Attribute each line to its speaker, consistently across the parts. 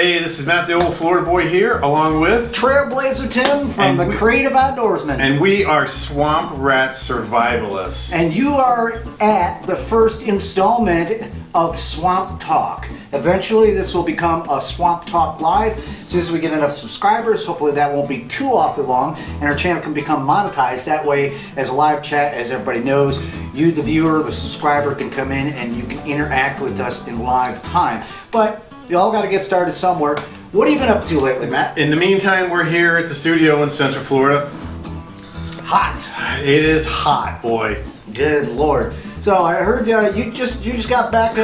Speaker 1: Hey, this is Matt the Old Florida Boy here, along with
Speaker 2: Trailblazer Tim from the Creative Outdoorsman.
Speaker 1: And we are Swamp Rat Survivalists.
Speaker 2: And you are at the first installment of Swamp Talk. Eventually this will become a Swamp Talk Live. As soon as we get enough subscribers, hopefully that won't be too awfully long, and our channel can become monetized. That way, as a live chat, as everybody knows, you, the viewer, the subscriber, can come in and you can interact with us in live time. But you all got to get started somewhere. What have you been up to lately, Matt?
Speaker 1: In the meantime, we're here at the studio in Central Florida.
Speaker 2: Hot.
Speaker 1: It is hot, boy.
Speaker 2: Good Lord. So I heard you just got back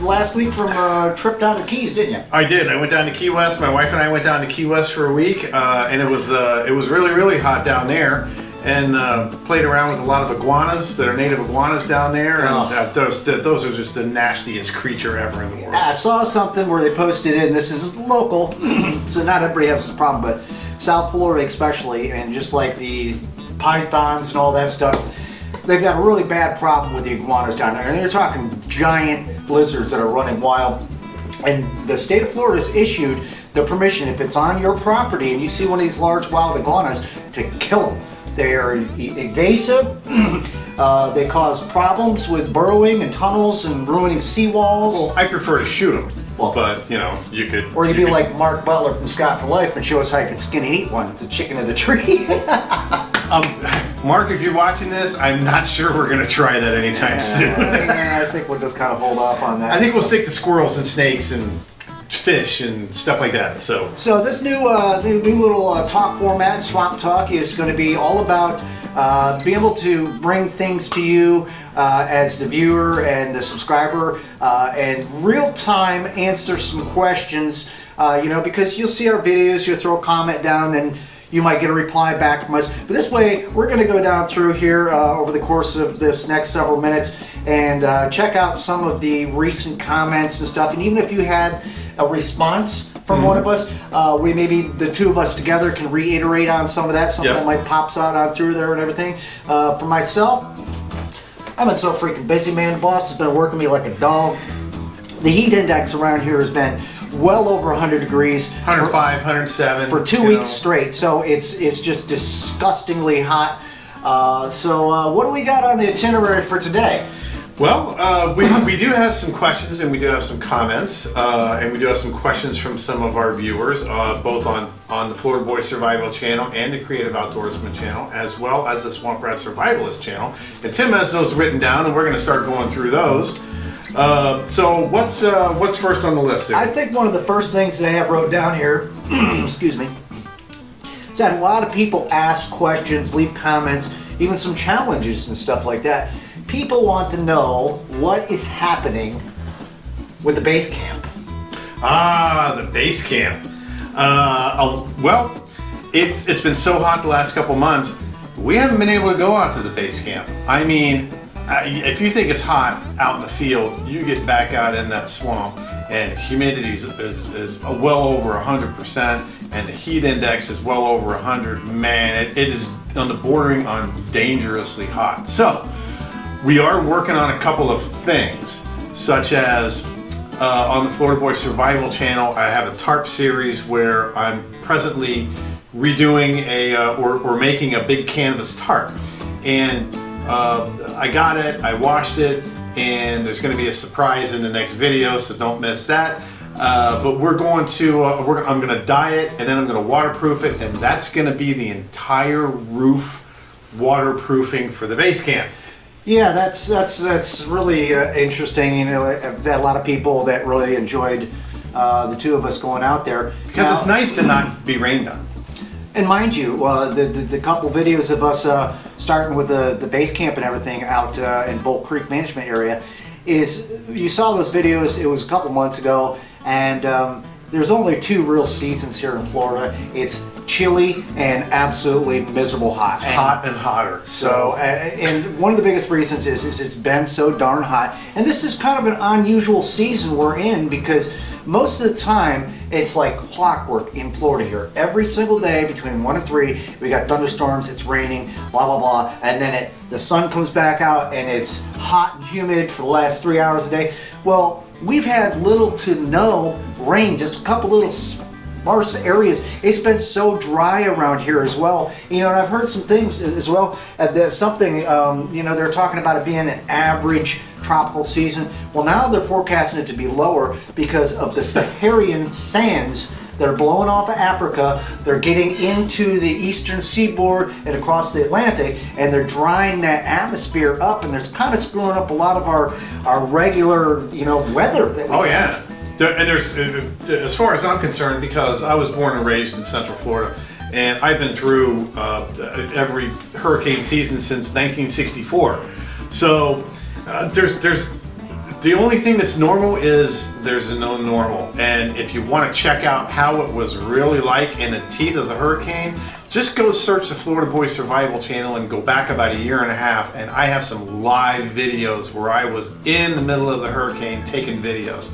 Speaker 2: last week from a trip down to the Keys, didn't you?
Speaker 1: I did. I went down to Key West. My wife and I went down to Key West for a week, and it was really, really hot down there. And played around with a lot of iguanas that are native iguanas down there, and those are just the nastiest creature ever in the world.
Speaker 2: I saw something where they posted in, this is local, so not everybody has this problem, but South Florida especially, and just like the pythons and all that stuff, they've got a really bad problem with the iguanas down there. And they're talking giant lizards that are running wild. And the state of Florida has issued the permission, if it's on your property and you see one of these large wild iguanas, to kill them. They are invasive, they cause problems with burrowing and tunnels and ruining seawalls.
Speaker 1: Well, I prefer to shoot them, but you know, you could...
Speaker 2: Or you'd be like Mark Butler from Scott for Life and show us how you can skin and eat one. It's a chicken of the tree.
Speaker 1: Mark, if you're watching this, I'm not sure we're going to try that anytime soon.
Speaker 2: I think we'll just kind of hold off on that.
Speaker 1: I think we'll stick to squirrels and snakes and fish and stuff like that. So
Speaker 2: this new little talk format, Swamp Talk, is going to be all about being able to bring things to you as the viewer and the subscriber, and real time answer some questions. Because you'll see our videos, you'll throw a comment down, then you might get a reply back from us. But this way, we're going to go down through here over the course of this next several minutes and check out some of the recent comments and stuff. And even if you had a response from one of us, we maybe the two of us together can reiterate on some of that, something that might pops out on through there and everything. For myself, I've been so freaking busy, man. The boss has been working me like a dog. The heat index around here has been well over 100 degrees.
Speaker 1: 105, 107.
Speaker 2: For 2 weeks straight, so it's just disgustingly hot. So what do we got on the itinerary for today?
Speaker 1: Well, we do have some questions and we do have some comments, and we do have some questions from some of our viewers, both on the Florida Boy Survival channel and the Creative Outdoorsman channel, as well as the Swamp Rat Survivalist channel. And Tim has those written down, and we're going to start going through those. So what's first on the list here?
Speaker 2: I think one of the first things they have wrote down here, excuse me, is that a lot of people ask questions, leave comments, even some challenges and stuff like that. People want to know what is happening with the base camp.
Speaker 1: The base camp. Well, it's been so hot the last couple months, we haven't been able to go out to the base camp. I mean, if you think it's hot out in the field, you get back out in that swamp and humidity is well over 100%, and the heat index is well over 100. Man, it is on the bordering on dangerously hot. So we are working on a couple of things, such as on the Florida Boy Survival channel, I have a tarp series where I'm presently redoing or making a big canvas tarp. And I got it, I washed it, and there's going to be a surprise in the next video, so don't miss that. But we're going to, I'm going to dye it, and then I'm going to waterproof it, and that's going to be the entire roof waterproofing for the base camp.
Speaker 2: Yeah, that's really interesting. You know, I've had a lot of people that really enjoyed the two of us going out there.
Speaker 1: Because it's nice to not be rained on.
Speaker 2: And mind you, the couple videos of us starting with the base camp and everything out in Bolt Creek Management area, is you saw those videos, it was a couple months ago, and there's only two real seasons here in Florida. It's chilly and absolutely miserable hot.
Speaker 1: It's hot and hotter.
Speaker 2: So, and one of the biggest reasons is it's been so darn hot. And this is kind of an unusual season we're in, because most of the time it's like clockwork in Florida here. Every single day between 1 and 3, we got thunderstorms, it's raining, blah, blah, blah. And then the sun comes back out and it's hot and humid for the last 3 hours a day. Well, we've had little to no rain, just a couple little sparse areas. It's been so dry around here as well. You know, and I've heard some things as well. There's something, you know, they're talking about it being an average tropical season. Well, now they're forecasting it to be lower because of the Saharan sands that are blowing off of Africa. They're getting into the eastern seaboard and across the Atlantic, and they're drying that atmosphere up, and there's kind of screwing up a lot of our regular, you know, weather that we have.
Speaker 1: And there's, as far as I'm concerned, because I was born and raised in Central Florida, and I've been through every hurricane season since 1964. So there's the only thing that's normal is there's no normal. And if you want to check out how it was really like in the teeth of the hurricane, just go search the Florida Boy Survival channel and go back about a year and a half, and I have some live videos where I was in the middle of the hurricane taking videos.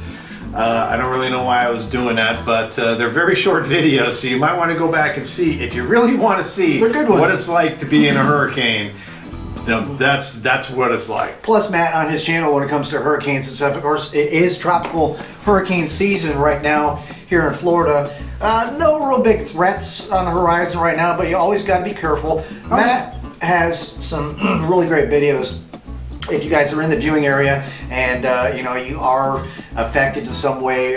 Speaker 1: I don't really know why I was doing that, but they're very short videos, so you might want to go back and see if you really want to see what it's like to be in a hurricane. That's what it's like.
Speaker 2: Plus, Matt, on his channel, when it comes to hurricanes and stuff, of course, it is tropical hurricane season right now here in Florida. No real big threats on the horizon right now, but you always got to be careful. Matt has some really great videos. If you guys are in the viewing area and you know, you are affected in some way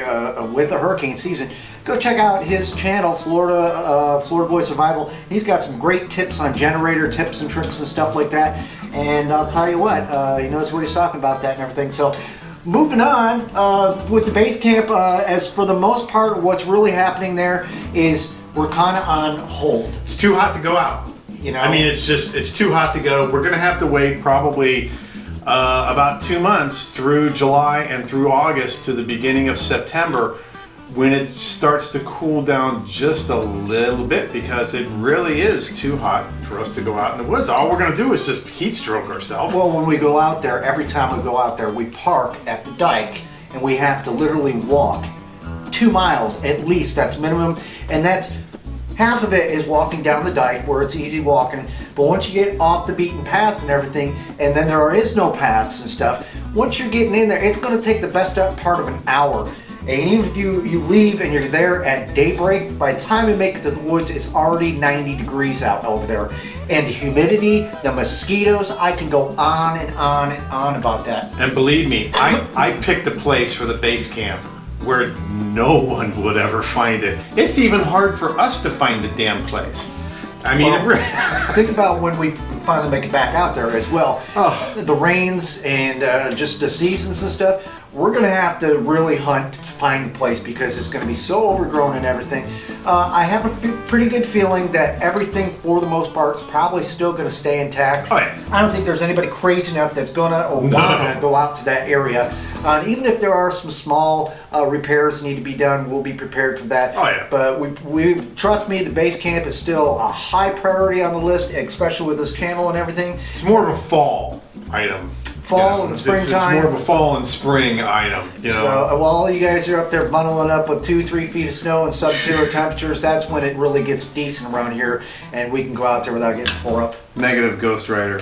Speaker 2: with the hurricane season, go check out his channel, Florida Boy Survival. He's got some great tips on generator tips and tricks and stuff like that. And I'll tell you what, he knows what he's talking about that and everything. So moving on with the base camp, as for the most part, what's really happening there is we're kind of on hold.
Speaker 1: It's too hot to go out.
Speaker 2: You know,
Speaker 1: I mean, it's too hot to go. We're gonna have to wait probably about 2 months through July and through August to the beginning of September, when it starts to cool down just a little bit, because it really is too hot for us to go out in the woods. All we're going to do is just heat stroke ourselves.
Speaker 2: Well, when we go out there, every time we go out there, we park at the dike and we have to literally walk 2 miles at least. That's minimum, and that's half of it is walking down the dike where it's easy walking. But once you get off the beaten path and everything, and then there is no paths and stuff, once you're getting in there, it's going to take the best part of an hour. And even if you leave and you're there at daybreak, by the time you make it to the woods, it's already 90 degrees out over there. And the humidity, the mosquitoes, I can go on and on and on about that.
Speaker 1: And believe me, I picked a place for the base camp where no one would ever find it. It's even hard for us to find the damn place. I mean,
Speaker 2: think about when we finally make it back out there as well. The rains and just the seasons and stuff. We're going to have to really hunt to find the place because it's going to be so overgrown and everything. I have a pretty good feeling that everything, for the most part, is probably still going to stay intact.
Speaker 1: Oh, yeah.
Speaker 2: I don't think there's anybody crazy enough that's going to or want to go out to that area. Even if there are some small repairs need to be done, we'll be prepared for that.
Speaker 1: Oh, yeah.
Speaker 2: But we trust me, the base camp is still a high priority on the list, especially with this channel and everything.
Speaker 1: It's more of a fall item.
Speaker 2: Fall and springtime.
Speaker 1: It's more of a fall and spring item, you know.
Speaker 2: So while you guys are up there bundling up with 2-3 feet of snow and sub-zero temperatures, that's when it really gets decent around here, and we can go out there without getting tore up.
Speaker 1: Negative Ghost Rider.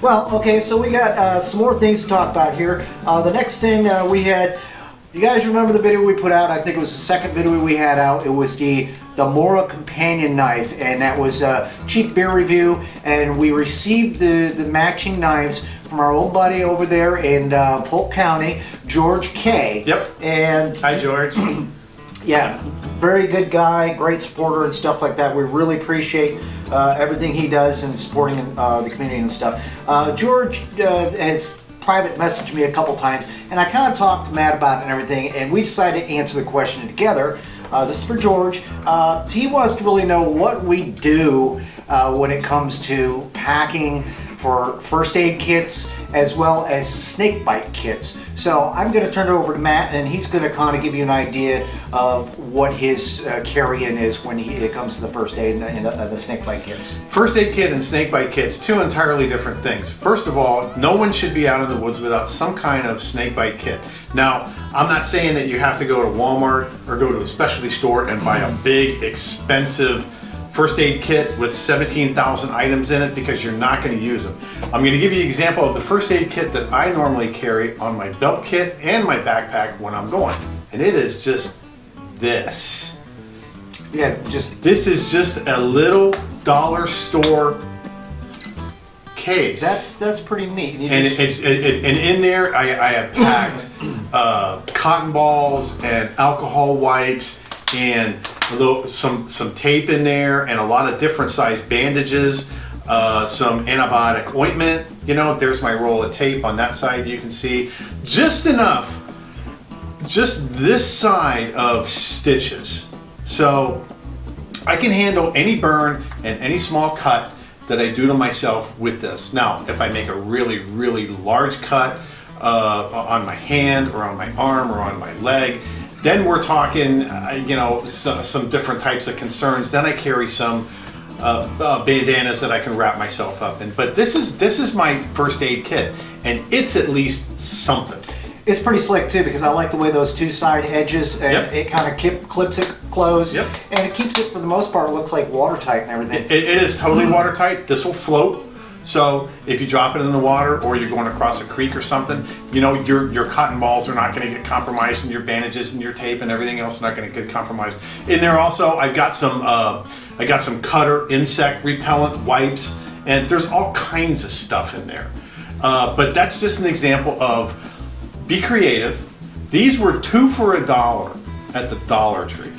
Speaker 2: Well, okay, so we got some more things to talk about here. The next thing we had, you guys remember the video we put out? I think it was the second video we had out. It was the Mora companion knife, and that was a cheap beer review, and we received the matching knives from our old buddy over there in Polk County, George K.
Speaker 1: Yep.
Speaker 2: And
Speaker 1: hi, George.
Speaker 2: Yeah, very good guy, great supporter and stuff like that. We really appreciate everything he does in supporting the community and stuff. George has private messaged me a couple times, and I kind of talked to Matt about it and everything, and we decided to answer the question together. This is for George. He wants to really know what we do when it comes to packing for first aid kits as well as snake bite kits. So I'm going to turn it over to Matt, and he's going to kind of give you an idea of what his carry-in is when it comes to the first aid and the snake bite kits.
Speaker 1: First aid kit and snake bite kits, two entirely different things. First of all, no one should be out in the woods without some kind of snake bite kit. Now, I'm not saying that you have to go to Walmart or go to a specialty store and buy a big, expensive first aid kit with 17,000 items in it because you're not going to use them. I'm going to give you an example of the first aid kit that I normally carry on my belt kit and my backpack when I'm going. And it is just this.
Speaker 2: Yeah,
Speaker 1: This is just a little dollar store case.
Speaker 2: That's pretty neat.
Speaker 1: And in there I have packed cotton balls and alcohol wipes and some tape in there and a lot of different size bandages, some antibiotic ointment. You know, there's my roll of tape on that side, you can see. Just enough, just this side of stitches. So I can handle any burn and any small cut that I do to myself with this. Now, if I make a really, really large cut on my hand or on my arm or on my leg, then we're talking, you know, some different types of concerns. Then I carry some bandanas that I can wrap myself up in. But this is my first aid kit, and it's at least something.
Speaker 2: It's pretty slick too, because I like the way those two side edges, and it kind of clips it closed, and it keeps it, for the most part, look like watertight and everything.
Speaker 1: It is totally watertight. This will float. So if you drop it in the water or you're going across a creek or something, you know, your cotton balls are not going to get compromised, and your bandages and your tape and everything else are not going to get compromised. In there also, I got some cutter insect repellent wipes, and there's all kinds of stuff in there. But that's just an example of be creative. These were 2 for $1 at the Dollar Tree.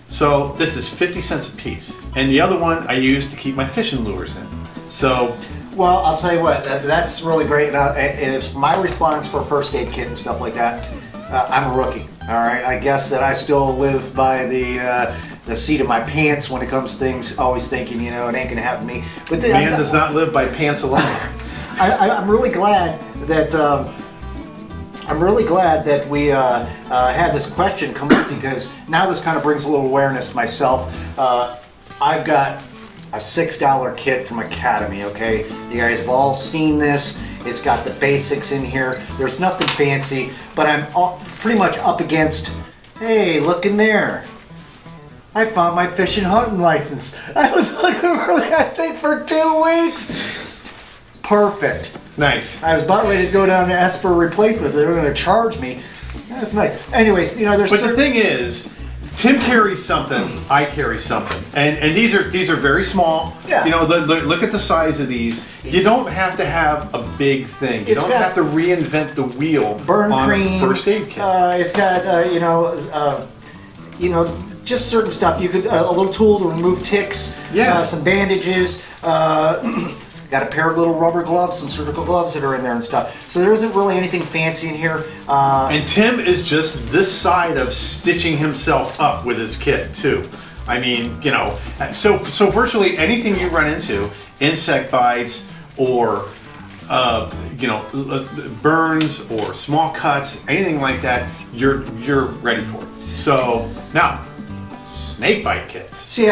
Speaker 1: So this is 50 cents a piece. And the other one I use to keep my fishing lures in. So,
Speaker 2: well, I'll tell you what, that's really great, and it's my response for a first aid kit and stuff like that. I'm a rookie, all right? I guess that I still live by the seat of my pants when it comes to things, always thinking, you know, it ain't gonna happen to me. But
Speaker 1: man does not live by pants alone.
Speaker 2: I'm really glad that we had this question come up, because now this kind of brings a little awareness to myself. I've got a $6 kit from Academy, okay? You guys have all seen this. It's got the basics in here. There's nothing fancy, but I'm pretty much up against, hey, look in there. I found my fishing hunting license. I was looking for that thing for 2 weeks. Perfect.
Speaker 1: Nice.
Speaker 2: I was about ready to go down and ask for a replacement, but they were going to charge me. That's nice. Anyways, you know, there's.
Speaker 1: But the thing is, Tim carries something. I carry something, and these are very small.
Speaker 2: Yeah.
Speaker 1: You know, look at the size of these. You don't have to have a big thing. You don't have to reinvent the wheel.
Speaker 2: Burn
Speaker 1: on
Speaker 2: cream.
Speaker 1: A first aid kit.
Speaker 2: It's got you know, just certain stuff. You could a little tool to remove ticks.
Speaker 1: Yeah.
Speaker 2: Some bandages. Got a pair of little rubber gloves, some surgical gloves that are in there and stuff. So there isn't really anything fancy in here.
Speaker 1: And Tim is just this side of stitching himself up with his kit too. I mean, you know, so virtually anything you run into, insect bites or you know, burns or small cuts, anything like that, you're ready for it. So now, snake bite kits.
Speaker 2: See,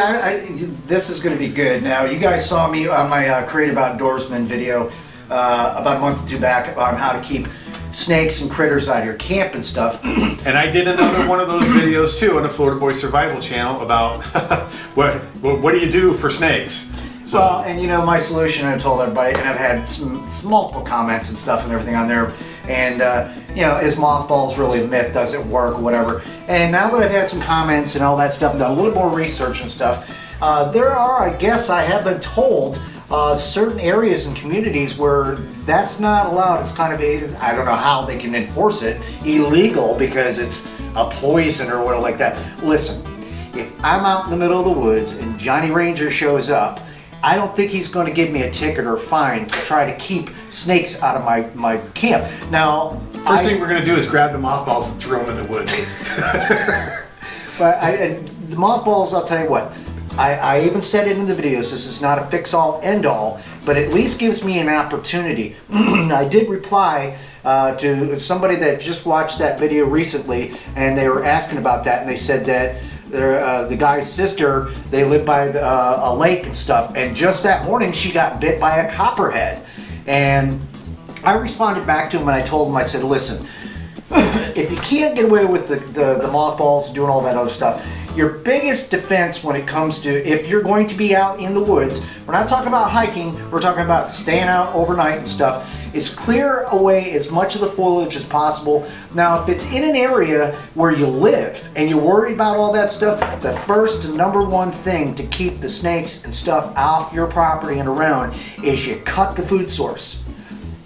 Speaker 2: this is going to be good. Now, you guys saw me on my Creative Outdoorsman video about a month or two back on how to keep snakes and critters out of your camp and stuff.
Speaker 1: And I did another one of those videos too on the Florida Boy Survival channel about what do you do for snakes. So,
Speaker 2: well, and you know, my solution, I told everybody, and I've had some multiple comments and stuff and everything on there, and you know, is mothballs really a myth? Does it work? Whatever. And now that I've had some comments and all that stuff, and done a little more research and stuff, there are, I guess I have been told, certain areas and communities where that's not allowed. It's kind of I don't know how they can enforce it, illegal, because it's a poison or whatever like that. Listen, if I'm out in the middle of the woods and Johnny Ranger shows up, I don't think he's going to give me a ticket or a fine to try to keep snakes out of my camp. Now,
Speaker 1: first thing we're going to do is grab the mothballs and throw them in the woods.
Speaker 2: But the mothballs, I'll tell you what, I even said it in the videos, this is not a fix-all, end-all, but at least gives me an opportunity. I did reply to somebody that just watched that video recently, and they were asking about that, and they said that the guy's sister, they live by a lake and stuff, and just that morning she got bit by a copperhead. And I responded back to him and I told him, I said, listen, if you can't get away with the mothballs and doing all that other stuff, your biggest defense when it comes to if you're going to be out in the woods, we're not talking about hiking, we're talking about staying out overnight and stuff, is clear away as much of the foliage as possible. Now, if it's in an area where you live and you're worried about all that stuff, the first and number one thing to keep the snakes and stuff off your property and around is you cut the food source.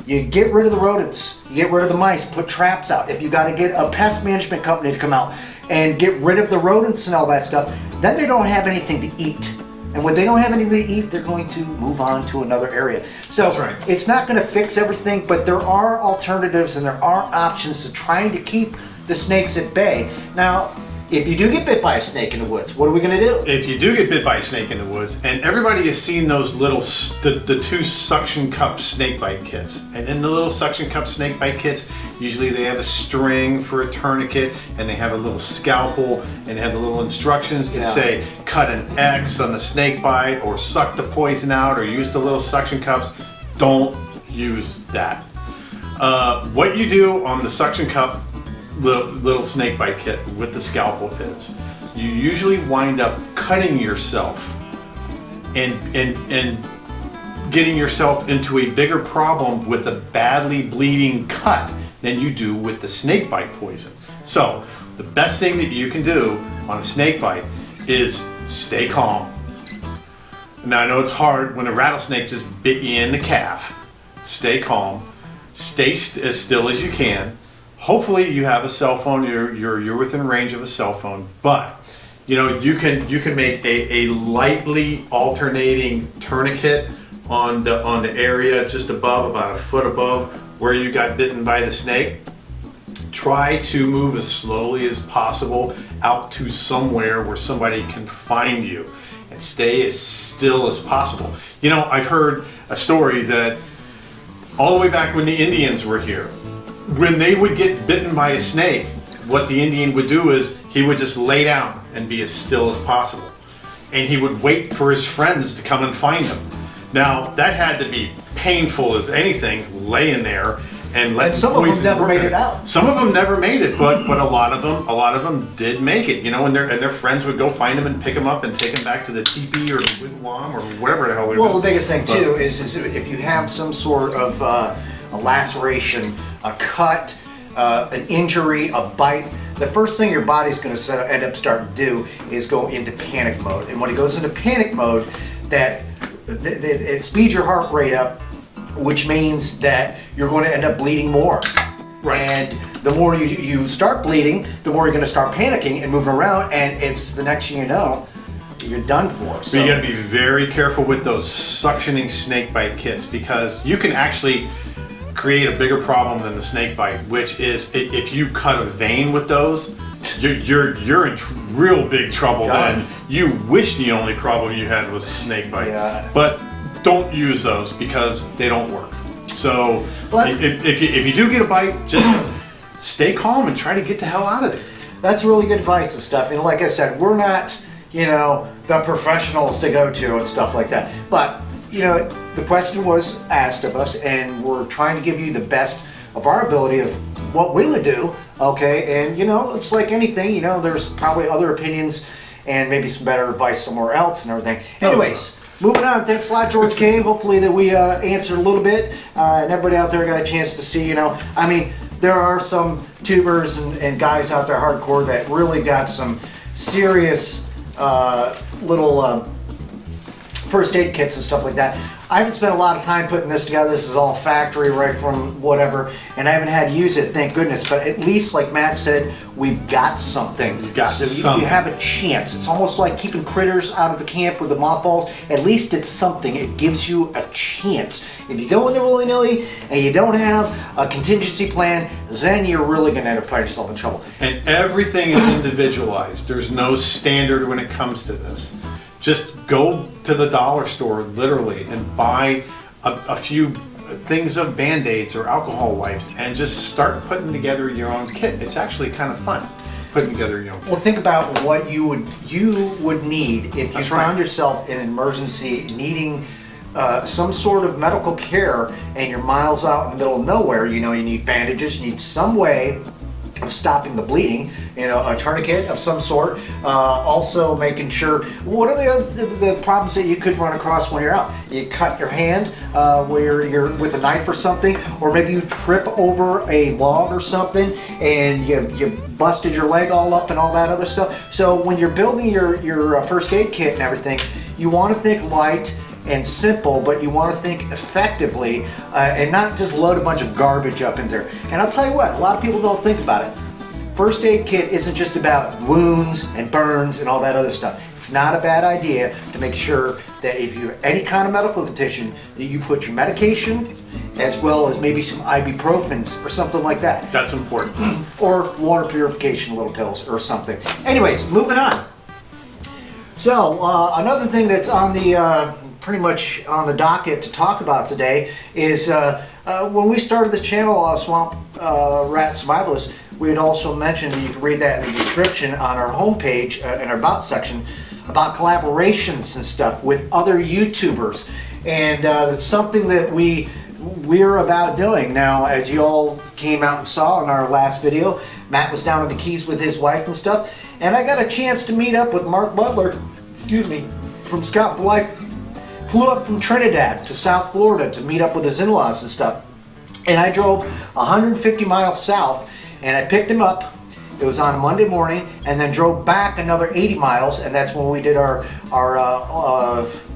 Speaker 2: You get rid of the rodents, you get rid of the mice, put traps out. If you got to get a pest management company to come out and get rid of the rodents and all that stuff, then they don't have anything to eat. And when they don't have anything to eat, they're going to move on to another area. So
Speaker 1: That's right.
Speaker 2: It's not going to fix everything, but there are alternatives and there are options to trying to keep the snakes at bay. Now, if you do get bit by a snake in the woods, what are we going to do?
Speaker 1: If you do get bit by a snake in the woods, and everybody has seen those little, the two suction cup snake bite kits. And in the little suction cup snake bite kits, usually they have a string for a tourniquet, and they have a little scalpel, and they have the little instructions to say, cut an X on the snake bite, or suck the poison out, or use the little suction cups. Don't use that. What you do on the suction cup little snake bite kit with the scalpel is you usually wind up cutting yourself and getting yourself into a bigger problem with a badly bleeding cut than you do with the snake bite poison. So the best thing that you can do on a snake bite is stay calm. Now I know it's hard when a rattlesnake just bit you in the calf. Stay calm, stay as still as you can. Hopefully you have a cell phone, you're within range of a cell phone, but you know, you can make a lightly alternating tourniquet on the area just above, about a foot above where you got bitten by the snake. Try to move as slowly as possible out to somewhere where somebody can find you and stay as still as possible. You know, I've heard a story that all the way back when the Indians were here, when they would get bitten by a snake, what the Indian would do is he would just lay down and be as still as possible. And he would wait for his friends to come and find him. Now, that had to be painful as anything, laying there and let
Speaker 2: some of them never made it out.
Speaker 1: Some of them never made it, but a lot of them did make it. You know, and their friends would go find them and pick them up and take them back to the teepee or the wigwam or whatever the hell they're doing.
Speaker 2: Well, the biggest thing too is if you have some sort of a laceration, a cut, an injury, a bite, the first thing your body's going to end up starting to do is go into panic mode. And when it goes into panic mode, that it speeds your heart rate up, which means that you're going to end up bleeding more.
Speaker 1: Right.
Speaker 2: And the more you start bleeding, the more you're going to start panicking and moving around, and it's the next thing you know, you're done for.
Speaker 1: So you got to be very careful with those suctioning snake bite kits, because you can actually create a bigger problem than the snake bite, which is if you cut a vein with those, you're in real big trouble. Then you wish the only problem you had was a snake bite.
Speaker 2: Yeah.
Speaker 1: But don't use those because they don't work. So if you do get a bite, just stay calm and try to get the hell out of it.
Speaker 2: That's really good advice and stuff. And like I said, we're not, you know, the professionals to go to and stuff like that. But, you know, the question was asked of us, and we're trying to give you the best of our ability of what we would do, okay? And, you know, it's like anything, you know, there's probably other opinions and maybe some better advice somewhere else and everything. Anyways, moving on. Thanks a lot, George K. Hopefully that we answered a little bit, and everybody out there got a chance to see, you know, I mean, there are some tubers and guys out there hardcore that really got some serious little first aid kits and stuff like that. I haven't spent a lot of time putting this together. This is all factory right from whatever, and I haven't had to use it, thank goodness. But at least, like Matt said, we've got something.
Speaker 1: You got
Speaker 2: so
Speaker 1: something.
Speaker 2: You have a chance. It's almost like keeping critters out of the camp with the mothballs. At least it's something. It gives you a chance. If you go in there willy-nilly and you don't have a contingency plan, then you're really going to end up finding yourself in trouble.
Speaker 1: And everything is individualized. There's no standard when it comes to this. Just go to the dollar store, literally, and buy a few things of Band-Aids or alcohol wipes and just start putting together your own kit. It's actually kind of fun putting together your own kit.
Speaker 2: Well, think about what you would need if you found yourself in an emergency needing some sort of medical care and you're miles out in the middle of nowhere. You know, you need bandages, you need some way of stopping the bleeding, a tourniquet of some sort. Also making sure, what are the problems that you could run across when you're out? You cut your hand where you're with a knife or something, or maybe you trip over a log or something and you busted your leg all up and all that other stuff. So when you're building your first aid kit and everything, you want to think light and simple, but you want to think effectively and not just load a bunch of garbage up in there. And I'll tell you what, a lot of people don't think about it. First aid kit isn't just about wounds and burns and all that other stuff. It's not a bad idea to make sure that if you have any kind of medical condition, that you put your medication as well as maybe some ibuprofens or something like that.
Speaker 1: That's important.
Speaker 2: Or water purification little pills or something. Anyways, moving on. So another thing that's on the pretty much on the docket to talk about today is when we started this channel, Swamp Rat Survivalists, we had also mentioned, and you can read that in the description on our homepage in our About section, about collaborations and stuff with other YouTubers. And it's something that we're about doing. Now, as you all came out and saw in our last video, Matt was down in the Keys with his wife and stuff, and I got a chance to meet up with Mark Butler, from Scout for Life. Flew up from Trinidad to South Florida to meet up with his in-laws and stuff. And I drove 150 miles south, and I picked him up. It was on a Monday morning, and then drove back another 80 miles, and that's when we did our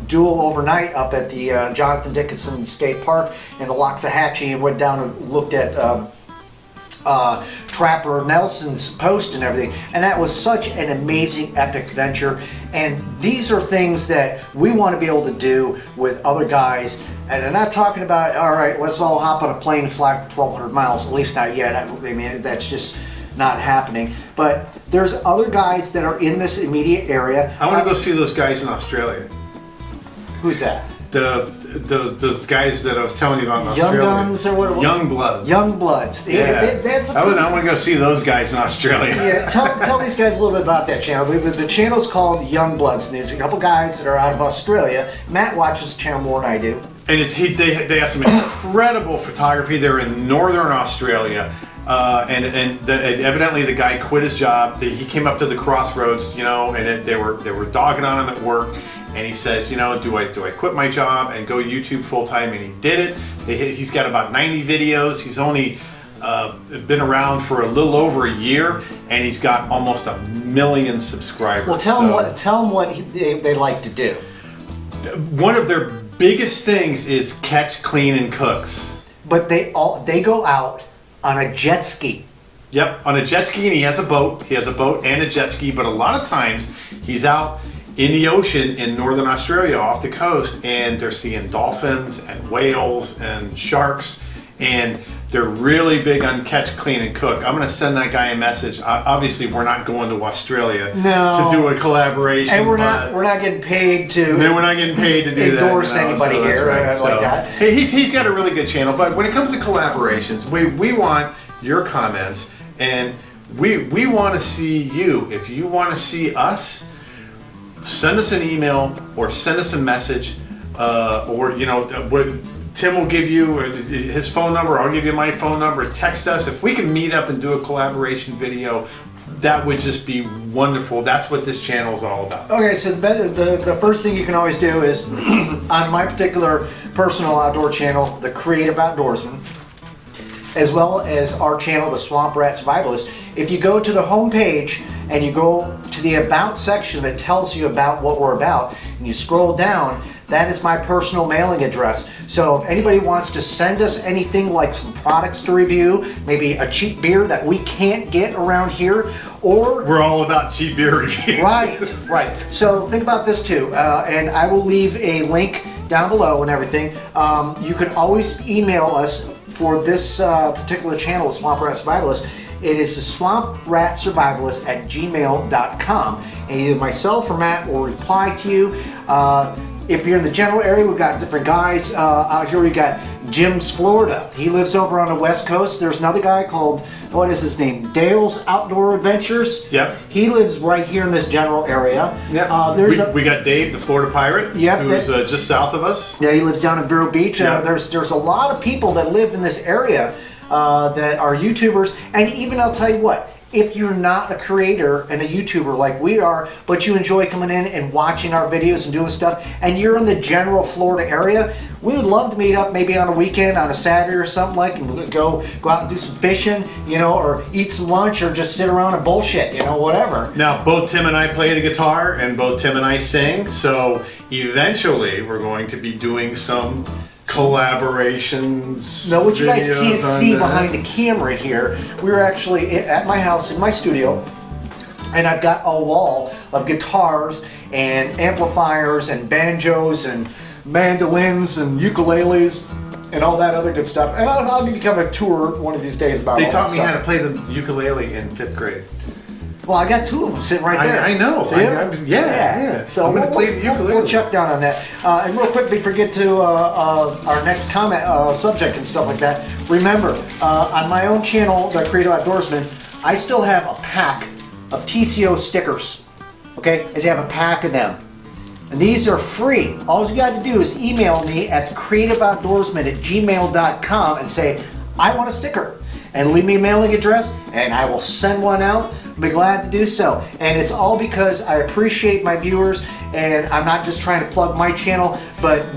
Speaker 2: dual overnight up at the Jonathan Dickinson State Park in the Loxahatchee, and went down and looked at Trapper Nelson's post and everything. And that was such an amazing, epic venture. And these are things that we want to be able to do with other guys. And I'm not talking about, all right, let's all hop on a plane and fly for 1,200 miles, at least not yet. I mean, that's just not happening. But there's other guys that are in this immediate area.
Speaker 1: I want to go see those guys in Australia.
Speaker 2: Who's that?
Speaker 1: Those guys that I was telling you about in
Speaker 2: Young
Speaker 1: Australia.
Speaker 2: Guns or what?
Speaker 1: Young Bloods.
Speaker 2: Young Bloods.
Speaker 1: Yeah.
Speaker 2: I
Speaker 1: want to go see those guys in Australia.
Speaker 2: Yeah, tell these guys a little bit about that channel. The channel's called Young Bloods, and there's a couple guys that are out of Australia. Matt watches the channel more than I do.
Speaker 1: And they have some incredible photography. They're in northern Australia. Evidently the guy quit his job. He came up to the crossroads, and they were dogging on him at work. And he says, do I quit my job and go YouTube full time? And he did it. He's got about 90 videos. He's only been around for a little over a year, and he's got almost 1 million subscribers.
Speaker 2: Well, tell them what they like to do.
Speaker 1: One of their biggest things is catch, clean, and cooks.
Speaker 2: But they go out on a jet ski.
Speaker 1: Yep, on a jet ski, and he has a boat. He has a boat and a jet ski, but a lot of times he's out in the ocean in northern Australia off the coast, and they're seeing dolphins and whales and sharks, and they're really big on catch, clean, and cook. I'm going to send that guy a message. Obviously, we're not going to Australia to do a collaboration.
Speaker 2: And we're not getting paid to.
Speaker 1: Then we're not getting paid to do
Speaker 2: endorse anybody here like that.
Speaker 1: Hey, he's got a really good channel, but when it comes to collaborations, we want your comments, and we want to see you. If you want to see us, send us an email or send us a message, Tim will give you his phone number. I'll give you my phone number. Text us. If we can meet up and do a collaboration video, that would just be wonderful. That's what this channel is all about.
Speaker 2: Okay, so the first thing you can always do is on my particular personal outdoor channel, The Creative Outdoorsman, as well as our channel, The Swamp Rat Survivalist. If you go to the home page and you go to the About section that tells you about what we're about, and you scroll down, that is my personal mailing address. So if anybody wants to send us anything like some products to review, maybe a cheap beer that we can't get around here, or...
Speaker 1: We're all about cheap beer reviews.
Speaker 2: Right. So think about this too, and I will leave a link down below and everything. You can always email us for this particular channel, Swamp Rat Survivalist. It is the swampratsurvivalist@gmail.com. And either myself or Matt will reply to you. If you're in the general area, we've got different guys. Out here we got Jim's Florida. He lives over on the West Coast. There's another guy called, what is his name? Dale's Outdoor Adventures.
Speaker 1: Yep.
Speaker 2: He lives right here in this general area.
Speaker 1: Yep. We got Dave, the Florida Pirate, who's just south of us.
Speaker 2: Yeah, he lives down in Vero Beach.
Speaker 1: Yep.
Speaker 2: There's a lot of people that live in this area. that are YouTubers, and even I'll tell you what, if you're not a creator and a YouTuber like we are, but you enjoy coming in and watching our videos and doing stuff, and you're in the general Florida area, we would love to meet up maybe on a weekend, on a Saturday or something like, and go out and do some fishing, you know, or eat some lunch, or just sit around and bullshit, you know, whatever.
Speaker 1: Now, both Tim and I play the guitar, and both Tim and I sing, so eventually we're going to be doing some collaborations.
Speaker 2: Now, what you guys
Speaker 1: videos
Speaker 2: can't
Speaker 1: on
Speaker 2: see
Speaker 1: that.
Speaker 2: behind the camera here, we're actually at my house, in my studio, and I've got a wall of guitars and amplifiers and banjos and mandolins and ukuleles and all that other good stuff. And I'll be coming a tour one of these days about
Speaker 1: They
Speaker 2: all
Speaker 1: taught
Speaker 2: that
Speaker 1: me
Speaker 2: stuff.
Speaker 1: how to play the ukulele in 5th grade.
Speaker 2: Well, I got two of them sitting right there.
Speaker 1: I know.
Speaker 2: See
Speaker 1: I
Speaker 2: it?
Speaker 1: was, yeah.
Speaker 2: So
Speaker 1: I'm going to play the ukulele.
Speaker 2: We'll check down on that. And real quick, before we get to our next comment subject and stuff like that, remember, on my own channel, The Creative Outdoorsman, I still have a pack of TCO stickers. Okay? I have a pack of them. And these are free. All you got to do is email me at creativeoutdoorsman@gmail.com and say, I want a sticker. And leave me a mailing address, and I will send one out. I'll be glad to do so. And it's all because I appreciate my viewers, and I'm not just trying to plug my channel, but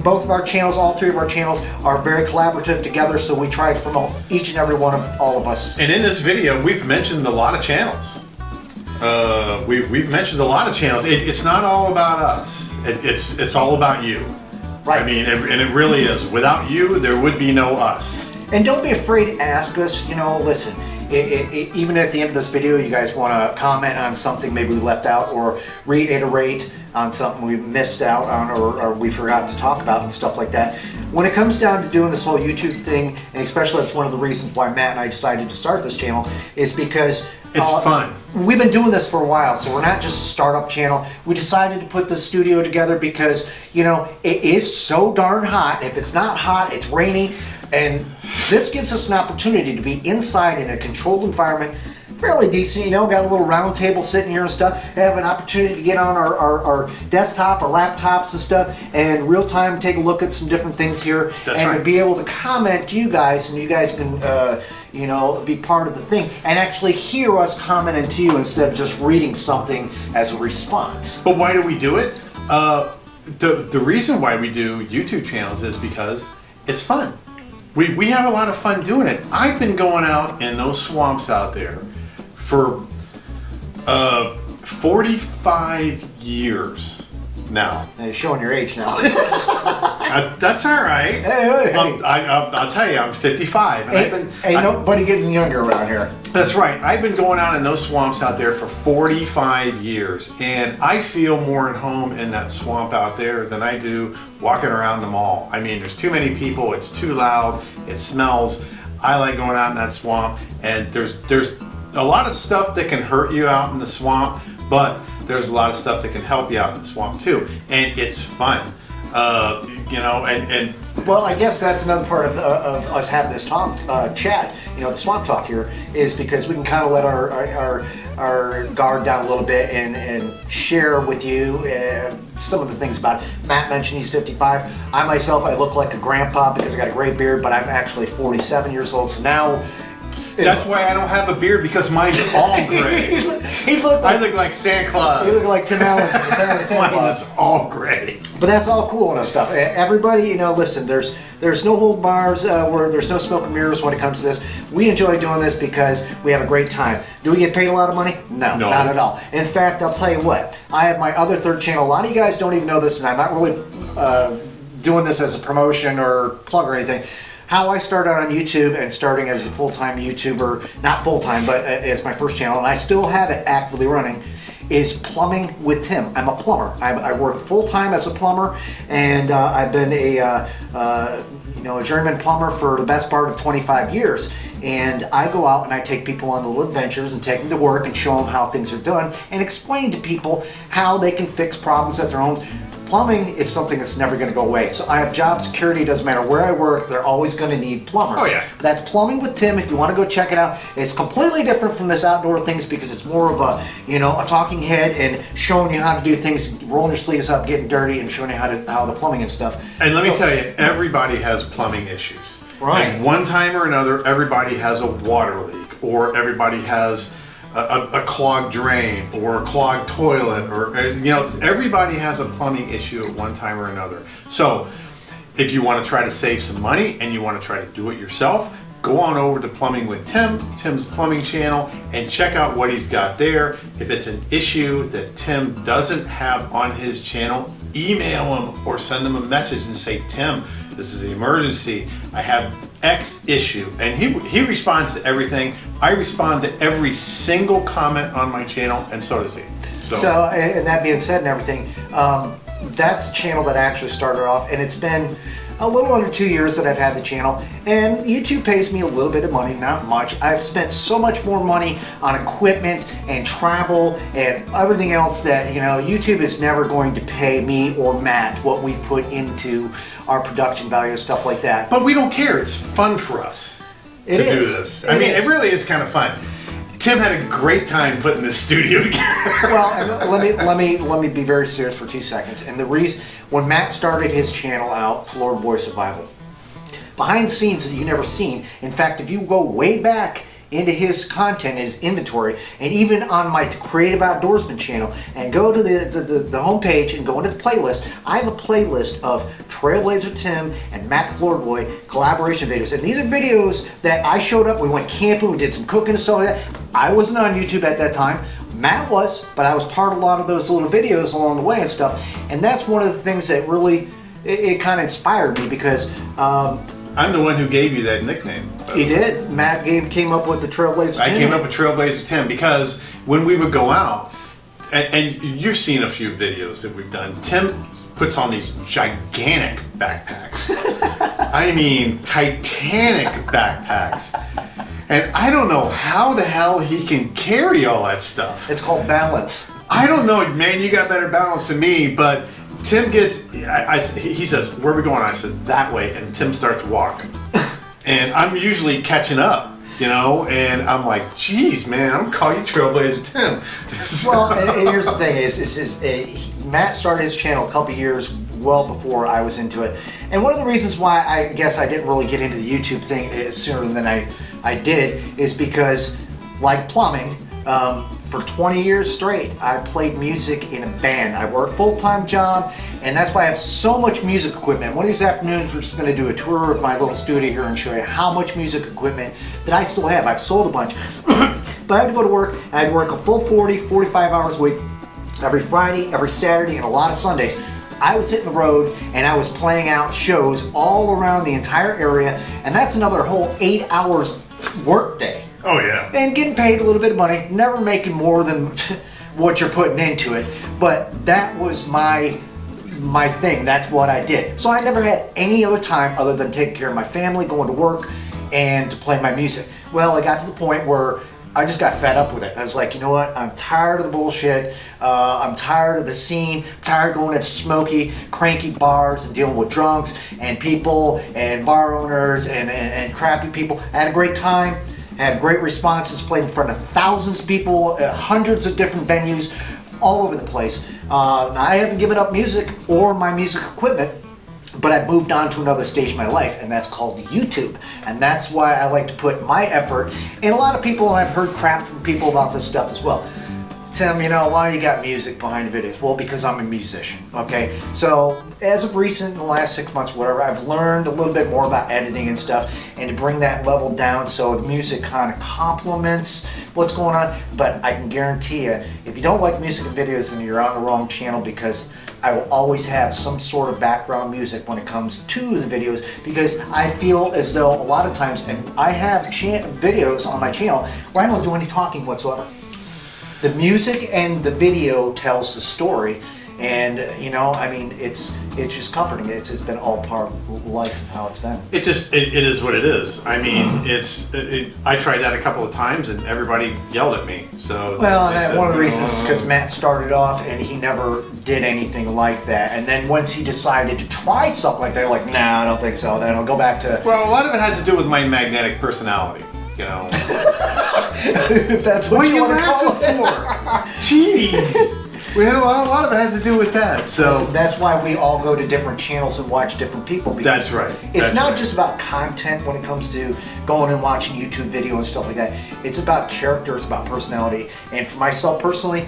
Speaker 2: both of our channels, all three of our channels, are very collaborative together, so we try to promote each and every one of all of us.
Speaker 1: And in this video, we've mentioned a lot of channels. We've mentioned a lot of channels. It's not all about us. It's all about you.
Speaker 2: Right.
Speaker 1: I mean, and it really is. Without you, there would be no us.
Speaker 2: And don't be afraid to ask us, you know, listen, even at the end of this video, you guys want to comment on something maybe we left out, or reiterate on something we missed out on, or we forgot to talk about and stuff like that. When it comes down to doing this whole YouTube thing, and especially that's one of the reasons why Matt and I decided to start this channel, is because
Speaker 1: It's fun.
Speaker 2: We've been doing this for a while, so we're not just a startup channel. We decided to put the studio together because, you know, it is so darn hot. If it's not hot, it's rainy. And this gives us an opportunity to be inside in a controlled environment, fairly decent, you know, got a little round table sitting here and stuff, have an opportunity to get on our desktop or laptops and stuff, and real time take a look at some different things here.
Speaker 1: That's
Speaker 2: and
Speaker 1: right.
Speaker 2: to be able to comment to you guys, and you guys can, you know, be part of the thing, and actually hear us commenting to you instead of just reading something as a response.
Speaker 1: But why do we do it? The reason why we do YouTube channels is because it's fun. We have a lot of fun doing it. I've been going out in those swamps out there for 45 years now.
Speaker 2: Now, you're showing your age now.
Speaker 1: That's all right.
Speaker 2: Hey.
Speaker 1: I'll tell you, I'm 55. And
Speaker 2: Ain't nobody getting younger around here.
Speaker 1: That's right. I've been going out in those swamps out there for 45 years, and I feel more at home in that swamp out there than I do walking around the mall. I mean, there's too many people, it's too loud, it smells. I like going out in that swamp, and there's a lot of stuff that can hurt you out in the swamp, but there's a lot of stuff that can help you out in the swamp too, and it's fun. You know, and
Speaker 2: Well, I guess that's another part of us having this talk, chat, you know, the swamp talk here, is because we can kind of let our guard down a little bit and share with you some of the things about it. Matt mentioned he's 55. I myself, I look like a grandpa because I got a gray beard, but I'm actually 47 years old, so now...
Speaker 1: that's why I don't have a beard, because mine's all gray.
Speaker 2: He looked like,
Speaker 1: I look like Santa Claus.
Speaker 2: he looked like Tim Allen from Santa
Speaker 1: Mine
Speaker 2: Claus.
Speaker 1: is all gray.
Speaker 2: But that's all cool and stuff. Everybody, you know, listen, there's no hold bars, where there's no smoke and mirrors when it comes to this. We enjoy doing this because we have a great time. Do we get paid a lot of money? No, not at all. In fact, I'll tell you what, I have my other third channel. A lot of you guys don't even know this, and I'm not really doing this as a promotion or plug or anything. How I started on YouTube and starting as a full-time YouTuber, not full-time, but as my first channel, and I still have it actively running, is Plumbing with Tim. I'm a plumber. I work full-time as a plumber, and I've been a journeyman plumber for the best part of 25 years. And I go out and I take people on little adventures and take them to work and show them how things are done and explain to people how they can fix problems at their own. Plumbing is something that's never going to go away. So I have job security. Doesn't matter where I work, they're always going to need plumbers.
Speaker 1: Oh, yeah.
Speaker 2: But that's Plumbing with Tim. If you want to go check it out, it's completely different from this outdoor things because it's more of a, you know, a talking head and showing you how to do things, rolling your sleeves up, getting dirty, and showing you how the plumbing and stuff.
Speaker 1: And let me tell you, everybody has plumbing issues.
Speaker 2: Right.
Speaker 1: And one time or another, everybody has a water leak, or everybody has a clogged drain, or a clogged toilet, or everybody has a plumbing issue at one time or another. So if you want to try to save some money and you want to try to do it yourself, go on over to Plumbing with Tim, Tim's plumbing channel, and check out what he's got there. If it's an issue that Tim doesn't have on his channel, email him or send him a message and say, Tim, this is an emergency. I have X issue. And he responds to everything. I respond to every single comment on my channel, and so does he.
Speaker 2: So and that being said and everything, that's the channel that I actually started off, and it's been a little under 2 years that I've had the channel, and YouTube pays me a little bit of money, not much. I've spent so much more money on equipment and travel and everything else that, YouTube is never going to pay me or Matt what we put into our production value and stuff like that.
Speaker 1: But we don't care. It's fun for us to do this. It really is kind of fun. Tim had a great time putting this studio together.
Speaker 2: Well, and let me be very serious for 2 seconds. And the reason, when Matt started his channel out, Florida Boy Survival, behind the scenes that you never seen. In fact, if you go way back into his content, his inventory, and even on my Creative Outdoorsman channel, and go to the homepage and go into the playlist, I have a playlist of Trailblazer Tim and Matt the Florida Boy collaboration videos. And these are videos that I showed up, we went camping, we did some cooking and stuff like that. I wasn't on YouTube at that time. Matt was, but I was part of a lot of those little videos along the way and stuff. And that's one of the things that really, it kind of inspired me, because
Speaker 1: I'm the one who gave you that nickname.
Speaker 2: He did. Matt came up with the Trailblazer Tim.
Speaker 1: I came up with Trailblazer Tim because when we would go out, and you've seen a few videos that we've done, Tim puts on these gigantic backpacks. I mean, titanic backpacks. And I don't know how the hell he can carry all that stuff.
Speaker 2: It's called balance.
Speaker 1: I don't know, man, you got better balance than me, but Tim gets, he says, where are we going? I said, that way, and Tim starts walking. And I'm usually catching up, and I'm like, geez, man, I'm gonna call you Trailblazer Tim.
Speaker 2: Well, and here's the thing Matt started his channel a couple years well before I was into it. And one of the reasons why I guess I didn't really get into the YouTube thing sooner than I did is because, like plumbing, for 20 years straight, I played music in a band. I worked a full-time job, and that's why I have so much music equipment. One of these afternoons, we're just going to do a tour of my little studio here and show you how much music equipment that I still have. I've sold a bunch, but I had to go to work. I had to work a full 40, 45 hours a week, every Friday, every Saturday, and a lot of Sundays. I was hitting the road, and I was playing out shows all around the entire area, and that's another whole 8 hours work day.
Speaker 1: Oh yeah.
Speaker 2: And getting paid a little bit of money, never making more than what you're putting into it. But that was my thing. That's what I did. So I never had any other time other than taking care of my family, going to work, and to play my music. Well, I got to the point where I just got fed up with it. I was like, you know what? I'm tired of the bullshit. I'm tired of the scene. Tired of going into smoky, cranky bars and dealing with drunks and people and bar owners and crappy people. I had a great time. Had great responses, played in front of thousands of people, hundreds of different venues, all over the place. I haven't given up music or my music equipment, but I've moved on to another stage in my life, and that's called YouTube. And that's why I like to put my effort, and a lot of people, and I've heard crap from people about this stuff as well. Tim, why you got music behind the videos? Well, because I'm a musician, okay? So, as of recent, in the last 6 months, whatever, I've learned a little bit more about editing and stuff, and to bring that level down so the music kind of complements what's going on. But I can guarantee you, if you don't like music and videos, then you're on the wrong channel, because I will always have some sort of background music when it comes to the videos, because I feel as though a lot of times, and I have videos on my channel where I don't do any talking whatsoever. The music and the video tells the story, and it's just comforting. It's been all part of life of how it's been.
Speaker 1: It is what it is. I mean, I tried that a couple of times and everybody yelled at me. So
Speaker 2: well, and one of the reasons is because Matt started off and he never did anything like that, and then once he decided to try something like that, like, nah, I don't think so. Then I'll go back to.
Speaker 1: Well, a lot of it has to do with my magnetic personality.
Speaker 2: If that's what you want to call it
Speaker 1: for. Jeez. We had a lot of it has to do with that. So
Speaker 2: that's why we all go to different channels and watch different people.
Speaker 1: That's right.
Speaker 2: It's not just about content when it comes to going and watching YouTube video and stuff like that. It's about character, it's about personality. And for myself personally,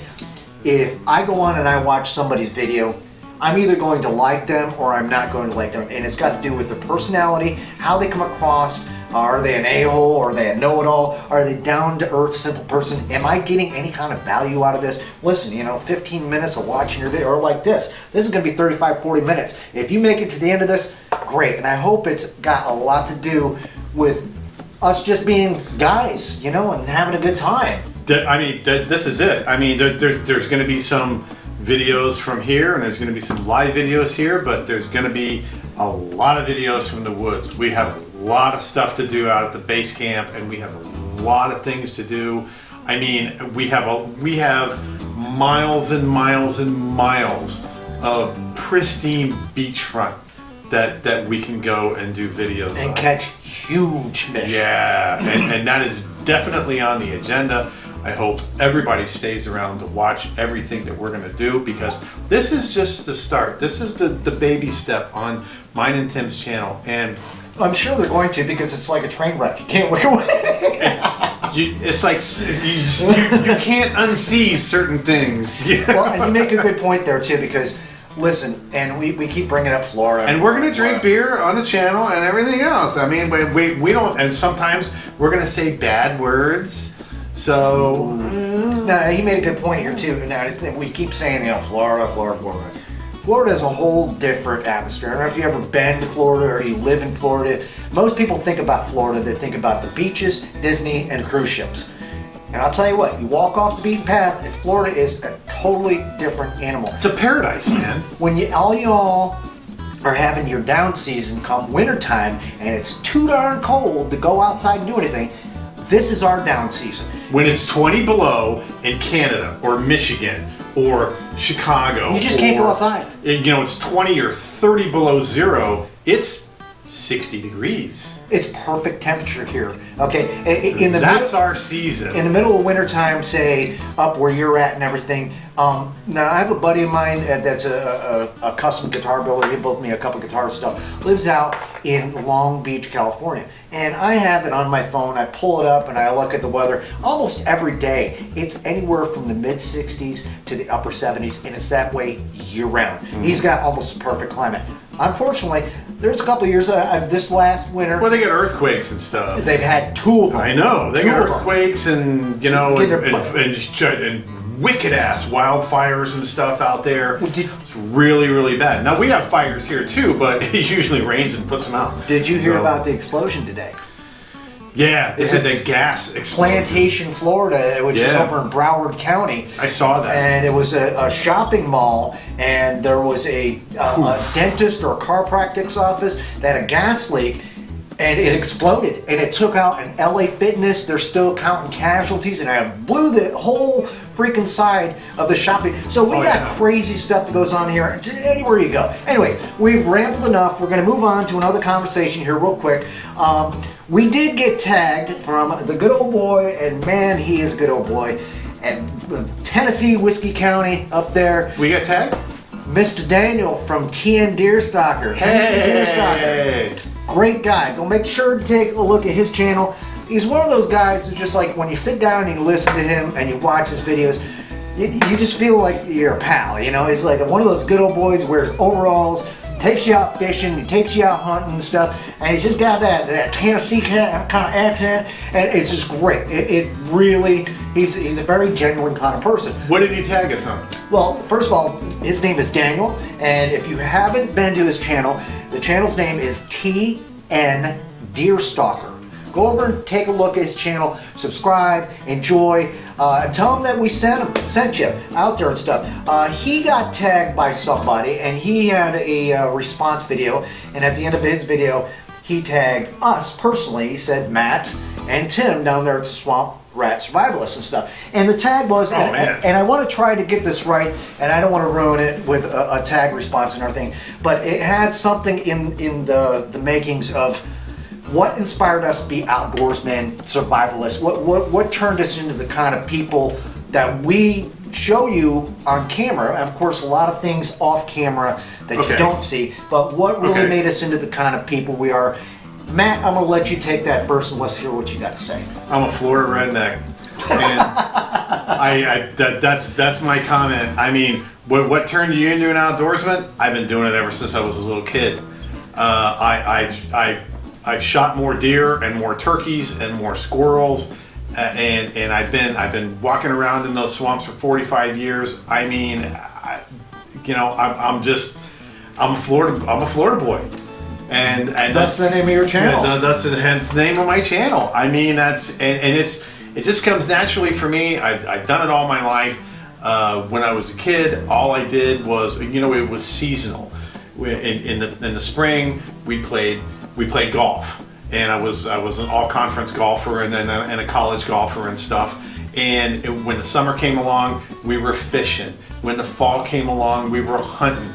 Speaker 2: if I go on and I watch somebody's video, I'm either going to like them or I'm not going to like them. And it's got to do with their personality, how they come across. Are they an a-hole? Are they a know-it-all? Are they down-to-earth, simple person? Am I getting any kind of value out of this? Listen, 15 minutes of watching your video, or like this. This is going to be 35, 40 minutes. If you make it to the end of this, great. And I hope it's got a lot to do with us just being guys, and having a good time.
Speaker 1: I mean, this is it. I mean, there's going to be some videos from here, and there's going to be some live videos here, but there's going to be a lot of videos from the woods. We have a lot of stuff to do out at the base camp, and we have a lot of things to do. I mean, we have miles and miles and miles of pristine beachfront that we can go and do videos
Speaker 2: and
Speaker 1: on.
Speaker 2: Catch huge fish.
Speaker 1: Yeah, and that is definitely on the agenda. I hope everybody stays around to watch everything that we're going to do, because this is just the start. This is the baby step on mine and Tim's channel, and
Speaker 2: I'm sure they're going to, because it's like a train wreck. You can't look away.
Speaker 1: It's like you can't unsee certain things.
Speaker 2: Well, and you make a good point there too, because listen, and we keep bringing up Florida.
Speaker 1: And we're going to drink beer on the channel and everything else. I mean, we don't, and sometimes we're going to say bad words. So
Speaker 2: no, he made a good point here too. And I think we keep saying, Florida. Florida is a whole different atmosphere. I don't know if you've ever been to Florida or you live in Florida. Most people think about Florida, they think about the beaches, Disney, and cruise ships. And I'll tell you what, you walk off the beaten path, and Florida is a totally different animal.
Speaker 1: It's a paradise, man.
Speaker 2: When y'all are having your down season come wintertime, and it's too darn cold to go outside and do anything, this is our down season.
Speaker 1: When it's 20 below in Canada or Michigan or Chicago,
Speaker 2: you just can't go outside.
Speaker 1: It's 20 or 30 below zero. It's 60 degrees.
Speaker 2: It's perfect temperature here. Okay,
Speaker 1: that's our season.
Speaker 2: In the middle of wintertime, say up where you're at and everything. Now I have a buddy of mine that's a custom guitar builder. He built me a couple guitar stuff. Lives out in Long Beach, California, and I have it on my phone. I pull it up and I look at the weather. Almost every day, it's anywhere from the mid 60s to the upper 70s, and it's that way year round. He's got almost a perfect climate. Unfortunately, there's a couple of years this last winter.
Speaker 1: Well, they get earthquakes and stuff.
Speaker 2: They've had two of them.
Speaker 1: I know they get earthquakes and and wicked ass wildfires and stuff out there. It's really, really bad. Now we have fires here too, but it usually rains and puts them out.
Speaker 2: Did you hear about the explosion today?
Speaker 1: Yeah, they said the gas explosion.
Speaker 2: Plantation, Florida, which is over in Broward County.
Speaker 1: I saw that.
Speaker 2: And it was a shopping mall, and there was a dentist or a chiropractic's office that had a gas leak, and it exploded, and it took out an LA Fitness. They're still counting casualties, and it blew the whole freaking side of the shopping. So we got crazy stuff that goes on here anywhere you go. Anyways, we've rambled enough. We're going to move on to another conversation here real quick. We did get tagged from the good old boy, and man, he is a good old boy, at Tennessee, Whiskey County up there.
Speaker 1: We got tagged?
Speaker 2: Mr. Daniel from TN Deerstalker.
Speaker 1: Hey!
Speaker 2: Deerstalker. Great guy. Go make sure to take a look at his channel. He's one of those guys who just like when you sit down and you listen to him and you watch his videos, you just feel like you're a pal. He's like one of those good old boys, wears overalls, takes you out fishing, he takes you out hunting and stuff, and he's just got that Tennessee kind of accent, and it's just great. It really, he's a very genuine kind of person.
Speaker 1: What did he tag us on?
Speaker 2: Well, first of all, his name is Daniel, and if you haven't been to his channel, the channel's name is TN Deerstalker. Go over and take a look at his channel, subscribe, enjoy, tell him that we sent you out there and stuff. He got tagged by somebody, and he had a response video, and at the end of his video, he tagged us personally. He said Matt and Tim down there at the Swamp Rat Survivalists and stuff. And the tag was, and I want to try to get this right, and I don't want to ruin it with a tag response and everything, but it had something in the makings of what inspired us to be outdoorsmen, survivalists. What turned us into the kind of people that we show you on camera, of course, a lot of things off camera that you don't see, but what really made us into the kind of people we are. Matt, I'm gonna let you take that first and let's hear what you got to say.
Speaker 1: I'm a Florida redneck, and that's my comment. I mean, what turned you into an outdoorsman? I've been doing it ever since I was a little kid. I've shot more deer and more turkeys and more squirrels, and I've been walking around in those swamps for 45 years. I mean, I'm a Florida boy. And
Speaker 2: that's the name of your channel.
Speaker 1: That's the name of my channel. I mean, it just comes naturally for me. I've done it all my life. When I was a kid, all I did was, it was seasonal. In the spring, we played golf, and I was an all-conference golfer and then a college golfer and stuff. And when the summer came along, we were fishing. When the fall came along, we were hunting.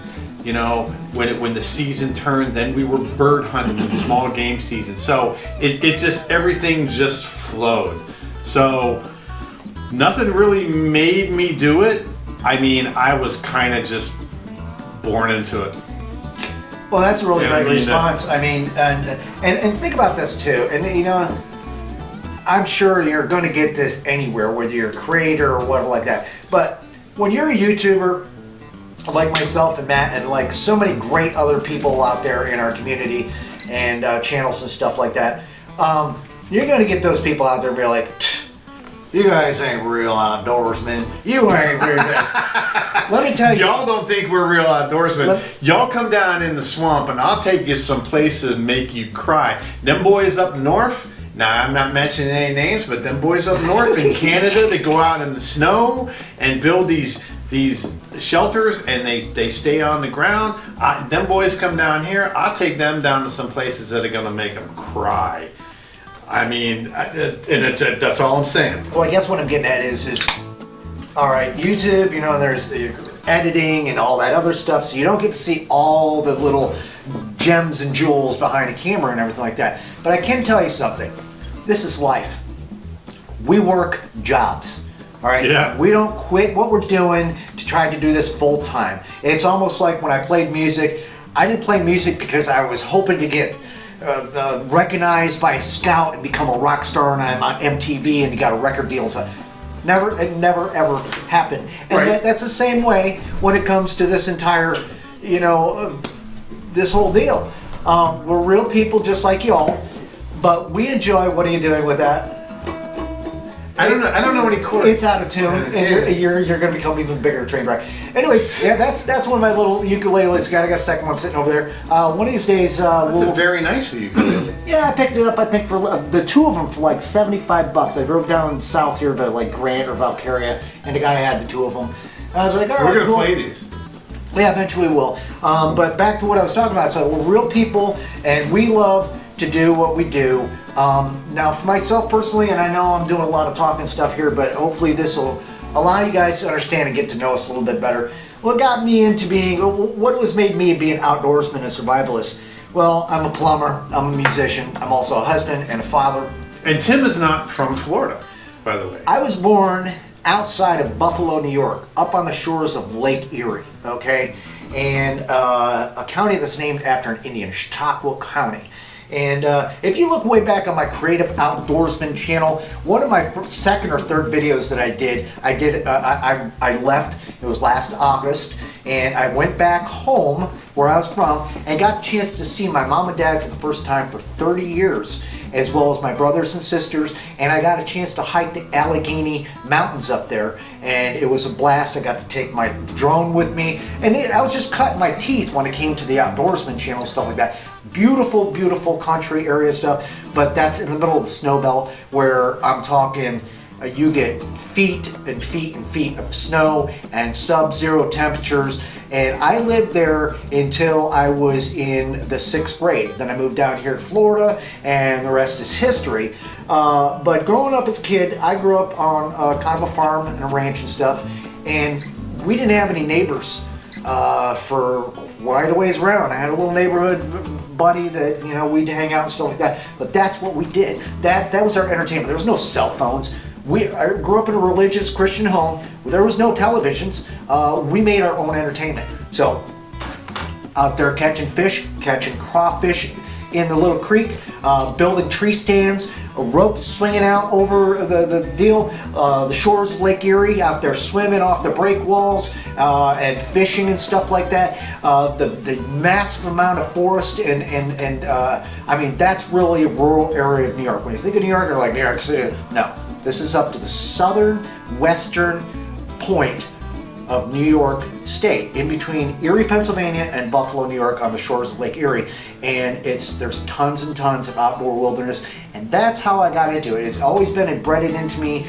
Speaker 1: When the season turned, then we were bird hunting in small game season. So everything just flowed. So nothing really made me do it. I mean, I was kind of just born into it.
Speaker 2: Well, that's a really great response. I mean, and think about this too. And I'm sure you're going to get this anywhere, whether you're a creator or whatever like that. But when you're a YouTuber, like myself and Matt and like so many great other people out there in our community and channels and stuff like that, you're going to get those people out there and be like, you guys ain't real outdoorsmen. You ain't real. Let me tell you.
Speaker 1: Y'all don't think we're real outdoorsmen. Y'all come down in the swamp and I'll take you some places and make you cry. Them boys up north, now I'm not mentioning any names, but them boys up north in Canada, they go out in the snow and build these shelters and they stay on the ground. Them boys come down here, I'll take them down to some places that are going to make them cry. I mean, that's all I'm saying.
Speaker 2: Well, I guess what I'm getting at is all right, YouTube, there's editing and all that other stuff, so you don't get to see all the little gems and jewels behind a camera and everything like that. But I can tell you something. This is life. We work jobs. All right?
Speaker 1: Yeah.
Speaker 2: We don't quit what we're doing to try to do this full time. It's almost like when I played music, I didn't play music because I was hoping to get recognized by a scout and become a rock star and I'm on MTV and you got a record deal. So it never ever happened. And that's the same way when it comes to this entire, this whole deal. We're real people just like y'all, but we enjoy. What are you doing with that?
Speaker 1: I don't know any chords.
Speaker 2: It's out of tune, and you're going to become even bigger train wreck. Anyway, yeah, that's one of my little ukuleles. I got a second one sitting over there. One of these days,
Speaker 1: it's a very nice ukulele.
Speaker 2: Yeah, I picked it up. I think for the two of them for like $75. I drove down south here to like Grant or Valkyria, and the guy had the two of them. I was like, all right,
Speaker 1: we're gonna play these.
Speaker 2: Yeah, eventually we'll. But back to what I was talking about. So we're real people, and we love to do what we do. Now, for myself personally, and I know I'm doing a lot of talking stuff here, but hopefully this will allow you guys to understand and get to know us a little bit better. What got me into what made me be an outdoorsman and survivalist? Well, I'm a plumber, I'm a musician, I'm also a husband and a father.
Speaker 1: And Tim is not from Florida, by the way.
Speaker 2: I was born outside of Buffalo, New York, up on the shores of Lake Erie, okay? And a county that's named after an Indian, Chautauqua County. And if you look way back on my Creative Outdoorsman channel, one of my second or third videos that I left, it was last August, and I went back home where I was from and got a chance to see my mom and dad for the first time for 30 years, as well as my brothers and sisters, and I got a chance to hike the Allegheny Mountains up there, and it was a blast. I got to take my drone with me, and I was just cutting my teeth when it came to the Outdoorsman channel, stuff like that. Beautiful, beautiful country area stuff, but that's in the middle of the snow belt where I'm talking, you get feet and feet and feet of snow and sub-zero temperatures. And I lived there until I was in the 6th grade. Then I moved down here to Florida, and the rest is history. But growing up as a kid, I grew up on kind of a farm and a ranch and stuff, and we didn't have any neighbors for quite a ways around. I had a little neighborhood buddy that, we'd hang out and stuff like that. But that's what we did. That was our entertainment. There was no cell phones. I grew up in a religious Christian home. There was no televisions. We made our own entertainment. So out there catching fish, catching crawfish in the little creek, building tree stands, ropes swinging out over the shores of Lake Erie, out there swimming off the break walls and fishing and stuff like that. The massive amount of forest and I mean, that's really a rural area of New York. When you think of New York, you're like New York City. No, this is up to the southern western point of New York State, in between Erie, Pennsylvania and Buffalo, New York, on the shores of Lake Erie. And there's tons and tons of outdoor wilderness, and that's how I got into it. It's always been embedded into me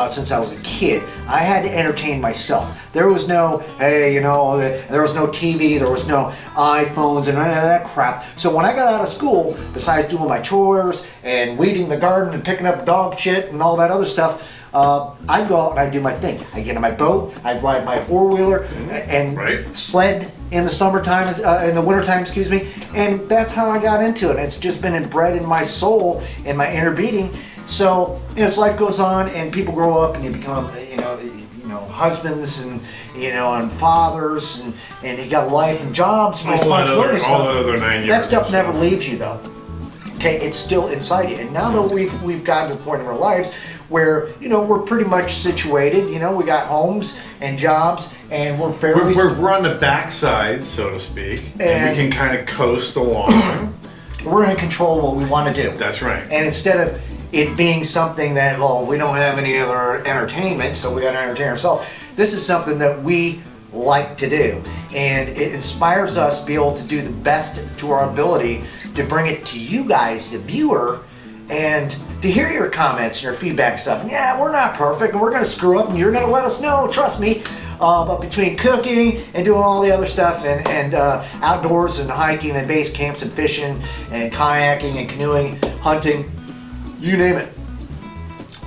Speaker 2: since I was a kid. I had to entertain myself. There was no, hey, you know, there was no TV, there was no iPhones and none of that crap. So when I got out of school, besides doing my chores and weeding the garden and picking up dog shit and all that other stuff, I'd go out and I'd do my thing. I'd get in my boat, I'd ride my four-wheeler and sled in the summertime, in the wintertime, excuse me, and that's how I got into it. It's just been inbred in my soul, in my inner being. So as life goes on and people grow up and you become, you know, husbands and, you know, and fathers and you got life and jobs and responsibilities.
Speaker 1: All the other 9 years.
Speaker 2: That stuff never leaves you though. Okay, it's still inside you. And now that we've gotten to the point in our lives where, you know, we're pretty much situated, you know, we got homes and jobs and we're fairly...
Speaker 1: We're on the backside, so to speak, and we can kind of coast along.
Speaker 2: We're in control of what we want to do.
Speaker 1: That's right.
Speaker 2: And instead of it being something that, well, we don't have any other entertainment, so we got to entertain ourselves, this is something that we like to do. And it inspires us to be able to do the best to our ability to bring it to you guys, the viewer, and to hear your comments and your feedback stuff. And yeah, we're not perfect and we're going to screw up and you're going to let us know, trust me. But between cooking and doing all the other stuff and outdoors and hiking and base camps and fishing and kayaking and canoeing, hunting, you name it,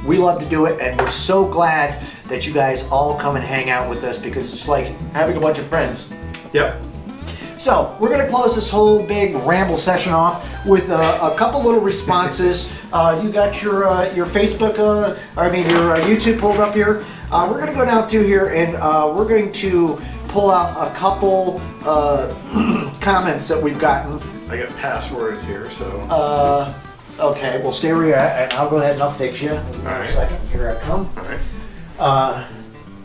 Speaker 2: we love to do it, and we're so glad that you guys all come and hang out with us because it's like having a bunch of friends.
Speaker 1: Yep.
Speaker 2: So we're going to close this whole big ramble session off with a couple little responses. You got your Facebook, your YouTube pulled up here. We're going to go down through here and we're going to pull out a couple comments that we've gotten.
Speaker 1: I got passwords here, so.
Speaker 2: Okay, well stay where you're at, and I'll go ahead and I'll fix you. In a second. Here I come.
Speaker 1: All right.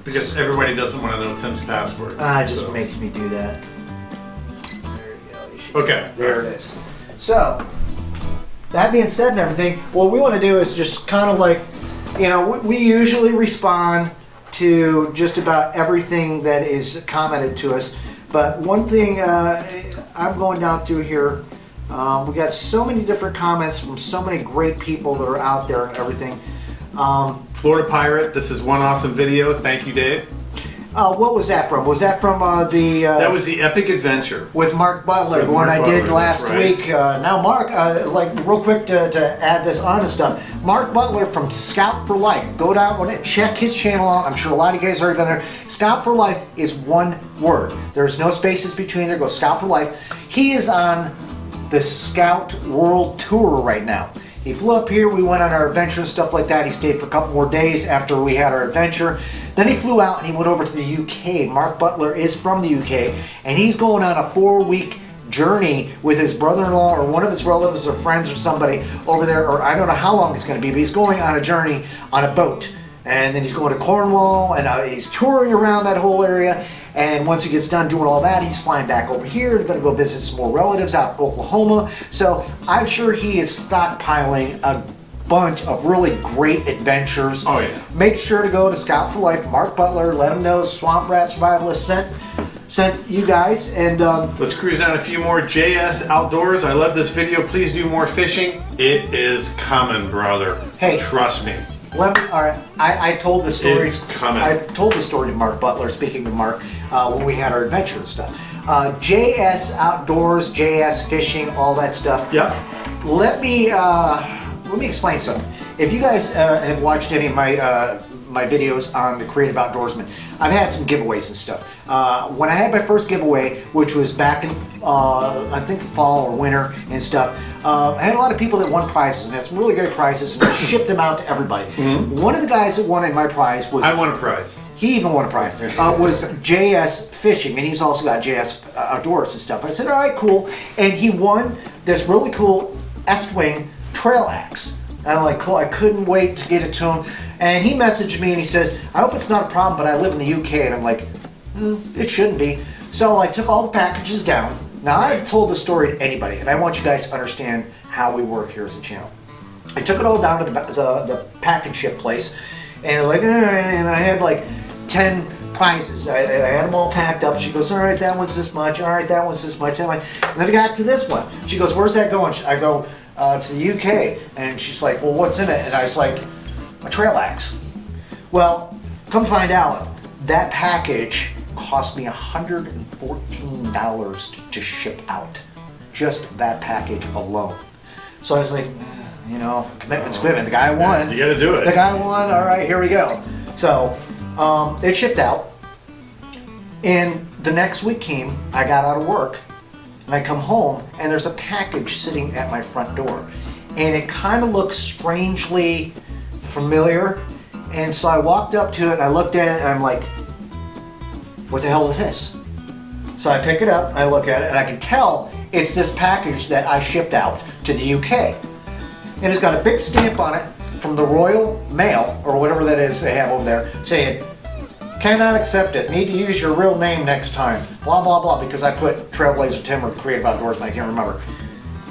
Speaker 1: Because everybody doesn't want to know Tim's password.
Speaker 2: It just makes me do that. There you go.
Speaker 1: Okay.
Speaker 2: There it is. So, that being said and everything, what we want to do is just kind of like, you know, we usually respond to just about everything that is commented to us. But one thing, I'm going down through here. We got so many different comments from so many great people that are out there and everything.
Speaker 1: Florida Pirate, this is one awesome video. Thank you, Dave.
Speaker 2: What was that from? Was that from the...
Speaker 1: that was the Epic Adventure.
Speaker 2: With Mark Butler, the one I did last week. Now Mark, like real quick to add this on and stuff. Mark Butler from Scout for Life. Go down and check his channel out. I'm sure a lot of you guys already been there. Scout for Life is one word. There's no spaces between there. Go Scout for Life. He is on the Scout World Tour right now. He flew up here, we went on our adventure and stuff like that. He stayed for a couple more days after we had our adventure. Then he flew out and he went over to the UK. Mark Butler is from the UK, and he's going on a 4-week journey with his brother-in-law or one of his relatives or friends or somebody over there, or I don't know how long it's going to be, but he's going on a journey on a boat. And then he's going to Cornwall, and he's touring around that whole area. And once he gets done doing all that, he's flying back over here. He's going to go visit some more relatives out in Oklahoma. So I'm sure he is stockpiling a bunch of really great adventures.
Speaker 1: Oh yeah.
Speaker 2: Make sure to go to Scout for Life, Mark Butler. Let him know Swamp Rat Survivalists sent you guys. And
Speaker 1: let's cruise down a few more. JS Outdoors, I love this video. Please do more fishing. It is coming, brother.
Speaker 2: Hey,
Speaker 1: trust me.
Speaker 2: All right, I told the story.
Speaker 1: It's coming.
Speaker 2: I told the story to Mark Butler, speaking to Mark, when we had our adventure and stuff. JS Outdoors, JS Fishing, all that stuff.
Speaker 1: Yep.
Speaker 2: Let me explain something. If you guys have watched any of my my videos on the Creative Outdoorsman. I've had some giveaways and stuff. When I had my first giveaway, which was back in I think the fall or winter and stuff, I had a lot of people that won prizes, and had some really great prizes, and I shipped them out to everybody. One of the guys that won in my prize was...
Speaker 1: I won a prize.
Speaker 2: He even won a prize. Was JS Fishing, and he's also got JS Outdoors and stuff. I said, all right, cool. And he won this really cool S-Wing trail axe. And I'm like, cool, I couldn't wait to get it to him. And he messaged me and he says, I hope it's not a problem, but I live in the UK. And I'm like, it shouldn't be. So I took all the packages down. Now, I haven't told this story to anybody, and I want you guys to understand how we work here as a channel. I took it all down to the package ship place, and like, and I had like 10 prizes. I had them all packed up. She goes, all right, that one's this much. All right, that one's this much. And then I got to this one. She goes, where's that going? I go, to the UK. And she's like, well, what's in it? And I was like, a trail axe. Well, come find out, that package cost me $114 to ship out. Just that package alone. So I was like, you know, commitment's commitment. The guy won.
Speaker 1: You gotta do it.
Speaker 2: The guy won. All right, here we go. So it shipped out. And the next week came, I got out of work, and I come home, and there's a package sitting at my front door. And it kind of looks strangely familiar. And so I walked up to it, and I looked at it, and I'm like, what the hell is this? So I pick it up, I look at it, and I can tell it's this package that I shipped out to the UK. And it's got a big stamp on it from the Royal Mail, or whatever that is they have over there, saying, cannot accept it, need to use your real name next time, blah, blah, blah, because I put Trailblazer Tim or Creative Outdoorsman, I can't remember.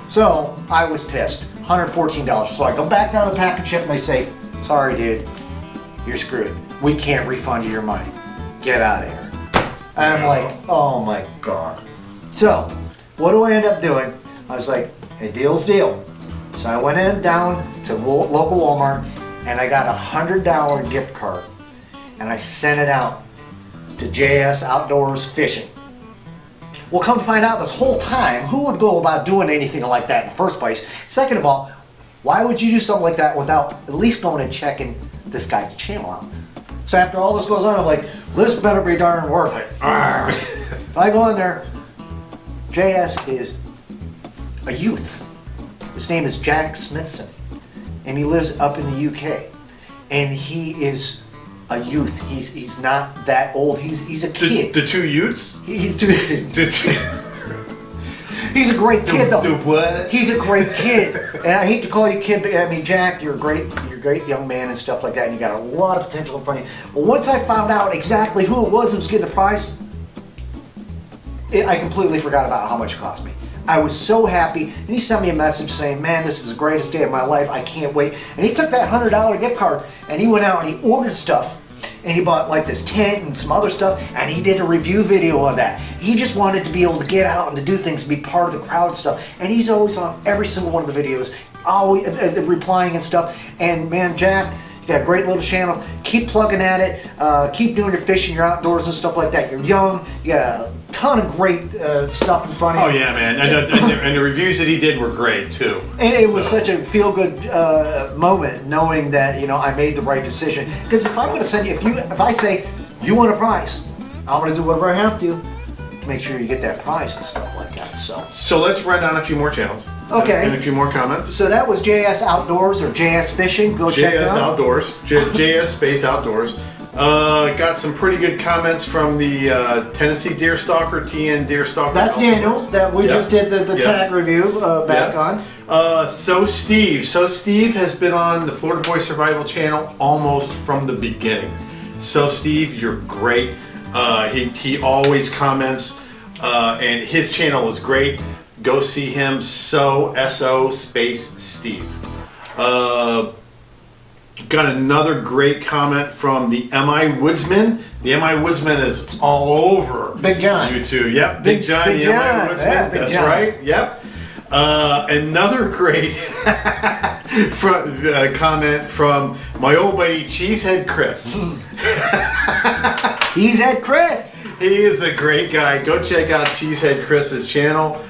Speaker 2: So I was pissed, $114. So I go back down to the package ship and they say, sorry dude, you're screwed. We can't refund you your money. Get out of here. And I'm like, oh my God. So, what do I end up doing? I was like, hey, deal's deal. So I went down to local Walmart and I got a $100 gift card and I sent it out to JS Outdoors Fishing. Well, come to find out, this whole time, who would go about doing anything like that in the first place? Second of all, why would you do something like that without at least going and checking this guy's channel out? So after all this goes on, I'm like, this better be darn worth it. I go in there, JS is a youth. His name is Jack Smithson, and he lives up in the UK. And he is a youth. He's not that old. He's a kid.
Speaker 1: The two youths?
Speaker 2: He's a great kid though.
Speaker 1: The what?
Speaker 2: He's a great kid. And I hate to call you kid, but I mean, Jack, you're a great young man and stuff like that, and you got a lot of potential in front of you. But once I found out exactly who it was getting the prize, I completely forgot about how much it cost me. I was so happy, and he sent me a message saying, man, this is the greatest day of my life, I can't wait. And he took that $100 gift card, and he went out and he ordered stuff, and he bought like this tent and some other stuff, and he did a review video of that. He just wanted to be able to get out and to do things, and be part of the crowd and stuff. And he's always on every single one of the videos, always replying and stuff. And man, Jack, you got a great little channel. Keep plugging at it. Keep doing your fishing, your outdoors and stuff like that. You're young. You got a ton of great stuff in front of you.
Speaker 1: Oh yeah, man. And the reviews that he did were great too.
Speaker 2: And it was such a feel-good moment knowing that, you know, I made the right decision. Because if I'm going to send you, if I say you want a prize, I'm going to do whatever I have to make sure you get that prize and stuff like that.
Speaker 1: So let's run down a few more channels.
Speaker 2: Okay.
Speaker 1: And a few more comments.
Speaker 2: So that was JS Outdoors or JS Fishing. Go check it out.
Speaker 1: JS Outdoors. JS Space Outdoors. Got some pretty good comments from the Tennessee Deerstalker, TN Deerstalker.
Speaker 2: That's Daniel that we just did the tag review back on.
Speaker 1: So Steve has been on the Florida Boy Survival channel almost from the beginning. So Steve, you're great. He always comments, and his channel is great. Go see him. S-O space Steve. Got another great comment from the MI Woodsman. The MI Woodsman is all over
Speaker 2: Big John.
Speaker 1: YouTube. Yep, Big John,
Speaker 2: Big
Speaker 1: the
Speaker 2: John.
Speaker 1: MI Woodsman.
Speaker 2: Yeah, Big
Speaker 1: That's
Speaker 2: John.
Speaker 1: right. Yep. Another great comment from my old buddy Cheesehead Chris.
Speaker 2: He's at Chris.
Speaker 1: He is a great guy. Go check out Cheesehead Chris's channel.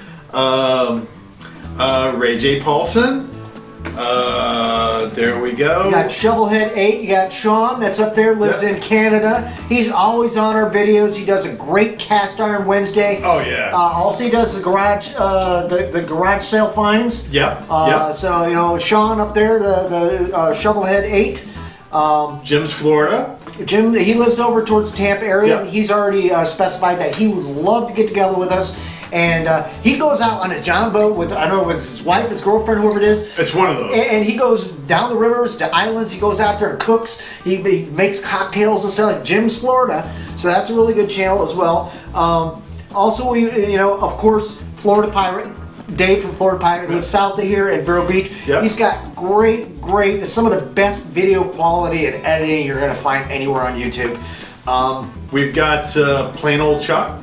Speaker 1: Ray J. Paulson. There we go.
Speaker 2: You got Shovelhead 8, you got Sean that's up there, lives in Canada. He's always on our videos. He does a great Cast Iron Wednesday.
Speaker 1: Oh yeah.
Speaker 2: Also he does the garage the garage sale finds.
Speaker 1: Yep.
Speaker 2: So you know, Sean up there, the Shovelhead 8.
Speaker 1: Jim's Florida.
Speaker 2: Jim, he lives over towards the Tampa area.
Speaker 1: Yep.
Speaker 2: He's already specified that he would love to get together with us. And he goes out on his John boat with, I don't know, with his wife, his girlfriend, whoever it is.
Speaker 1: It's one of those.
Speaker 2: And he goes down the rivers to islands. He goes out there and cooks. He makes cocktails and stuff like Jim's Florida. So that's a really good channel as well. Also, you know, of course, Florida Pirate. Dave from Florida Pirate lives south of here in Vero Beach.
Speaker 1: Yep.
Speaker 2: He's got great, some of the best video quality and editing you're going to find anywhere on YouTube.
Speaker 1: We've got Plain Old Chuck.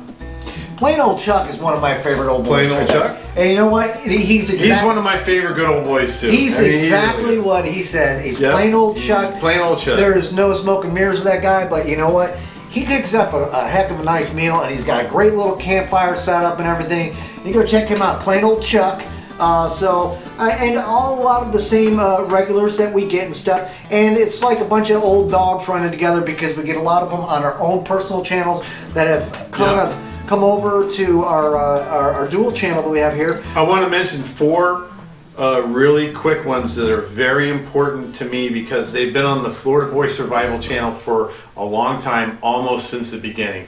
Speaker 2: Plain Old Chuck is one of my favorite old boys.
Speaker 1: Plain Old Chuck.
Speaker 2: And you know what? He's
Speaker 1: one of my favorite good old boys too.
Speaker 2: He's exactly what he says. He's plain old Chuck.
Speaker 1: Plain old Chuck.
Speaker 2: There is no smoke and mirrors with that guy, but you know what? He cooks up a heck of a nice meal, and he's got a great little campfire set up and everything. You go check him out, Plain Old Chuck. And a lot of the same regulars that we get and stuff. And it's like a bunch of old dogs running together because we get a lot of them on our own personal channels that have come over to our dual channel that we have here.
Speaker 1: I want to mention 4 really quick ones that are very important to me because they've been on the Florida Boy Survival channel for a long time, almost since the beginning.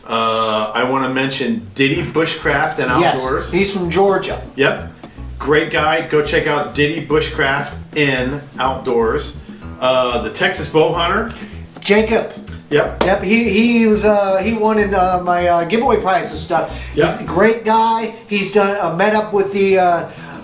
Speaker 1: I want to mention Diddy Bushcraft and Outdoors.
Speaker 2: Yes, he's from Georgia.
Speaker 1: Yep. Great guy. Go check out Diddy Bushcraft in Outdoors. The Texas Bow Hunter.
Speaker 2: Jacob.
Speaker 1: Yep.
Speaker 2: He won in my giveaway prize and stuff.
Speaker 1: Yep.
Speaker 2: He's a great guy. He's done met up with the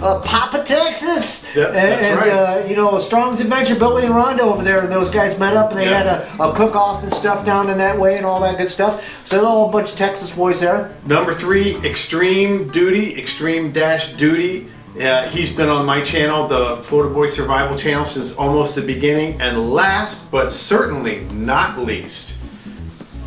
Speaker 2: Papa Texas.
Speaker 1: Yep, that's right.
Speaker 2: You know, Strong's Adventure, Billy and Rondo over there, and those guys met up and they had a cook-off and stuff down in that way and all that good stuff. So all a bunch of Texas boys there.
Speaker 1: Number 3, Extreme Duty, Extreme-Duty. He's been on my channel, the Florida Boy Survival channel, since almost the beginning. And last, but certainly not least,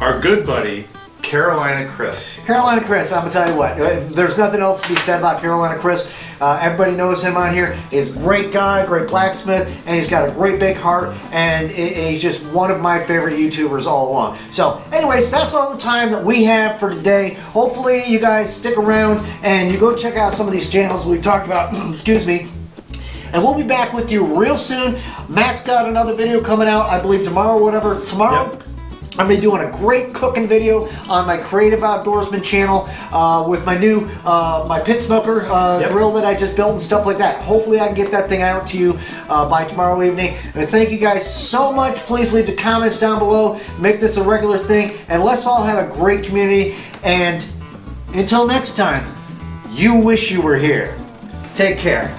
Speaker 1: our good buddy, Carolina Chris.
Speaker 2: Carolina Chris, I'm gonna tell you what, there's nothing else to be said about Carolina Chris. Everybody knows him on here. He's a great guy, great blacksmith, and he's got a great big heart, and he's just one of my favorite YouTubers all along. So anyways, that's all the time that we have for today. Hopefully you guys stick around and you go check out some of these channels we've talked about, excuse me. And we'll be back with you real soon. Matt's got another video coming out, I believe tomorrow or whatever. Tomorrow, yep. I'm going to be doing a great cooking video on my Creative Outdoorsman channel with my new my pit smoker grill that I just built and stuff like that. Hopefully I can get that thing out to you by tomorrow evening. And thank you guys so much. Please leave the comments down below. Make this a regular thing. And let's all have a great community. And until next time, you wish you were here. Take care.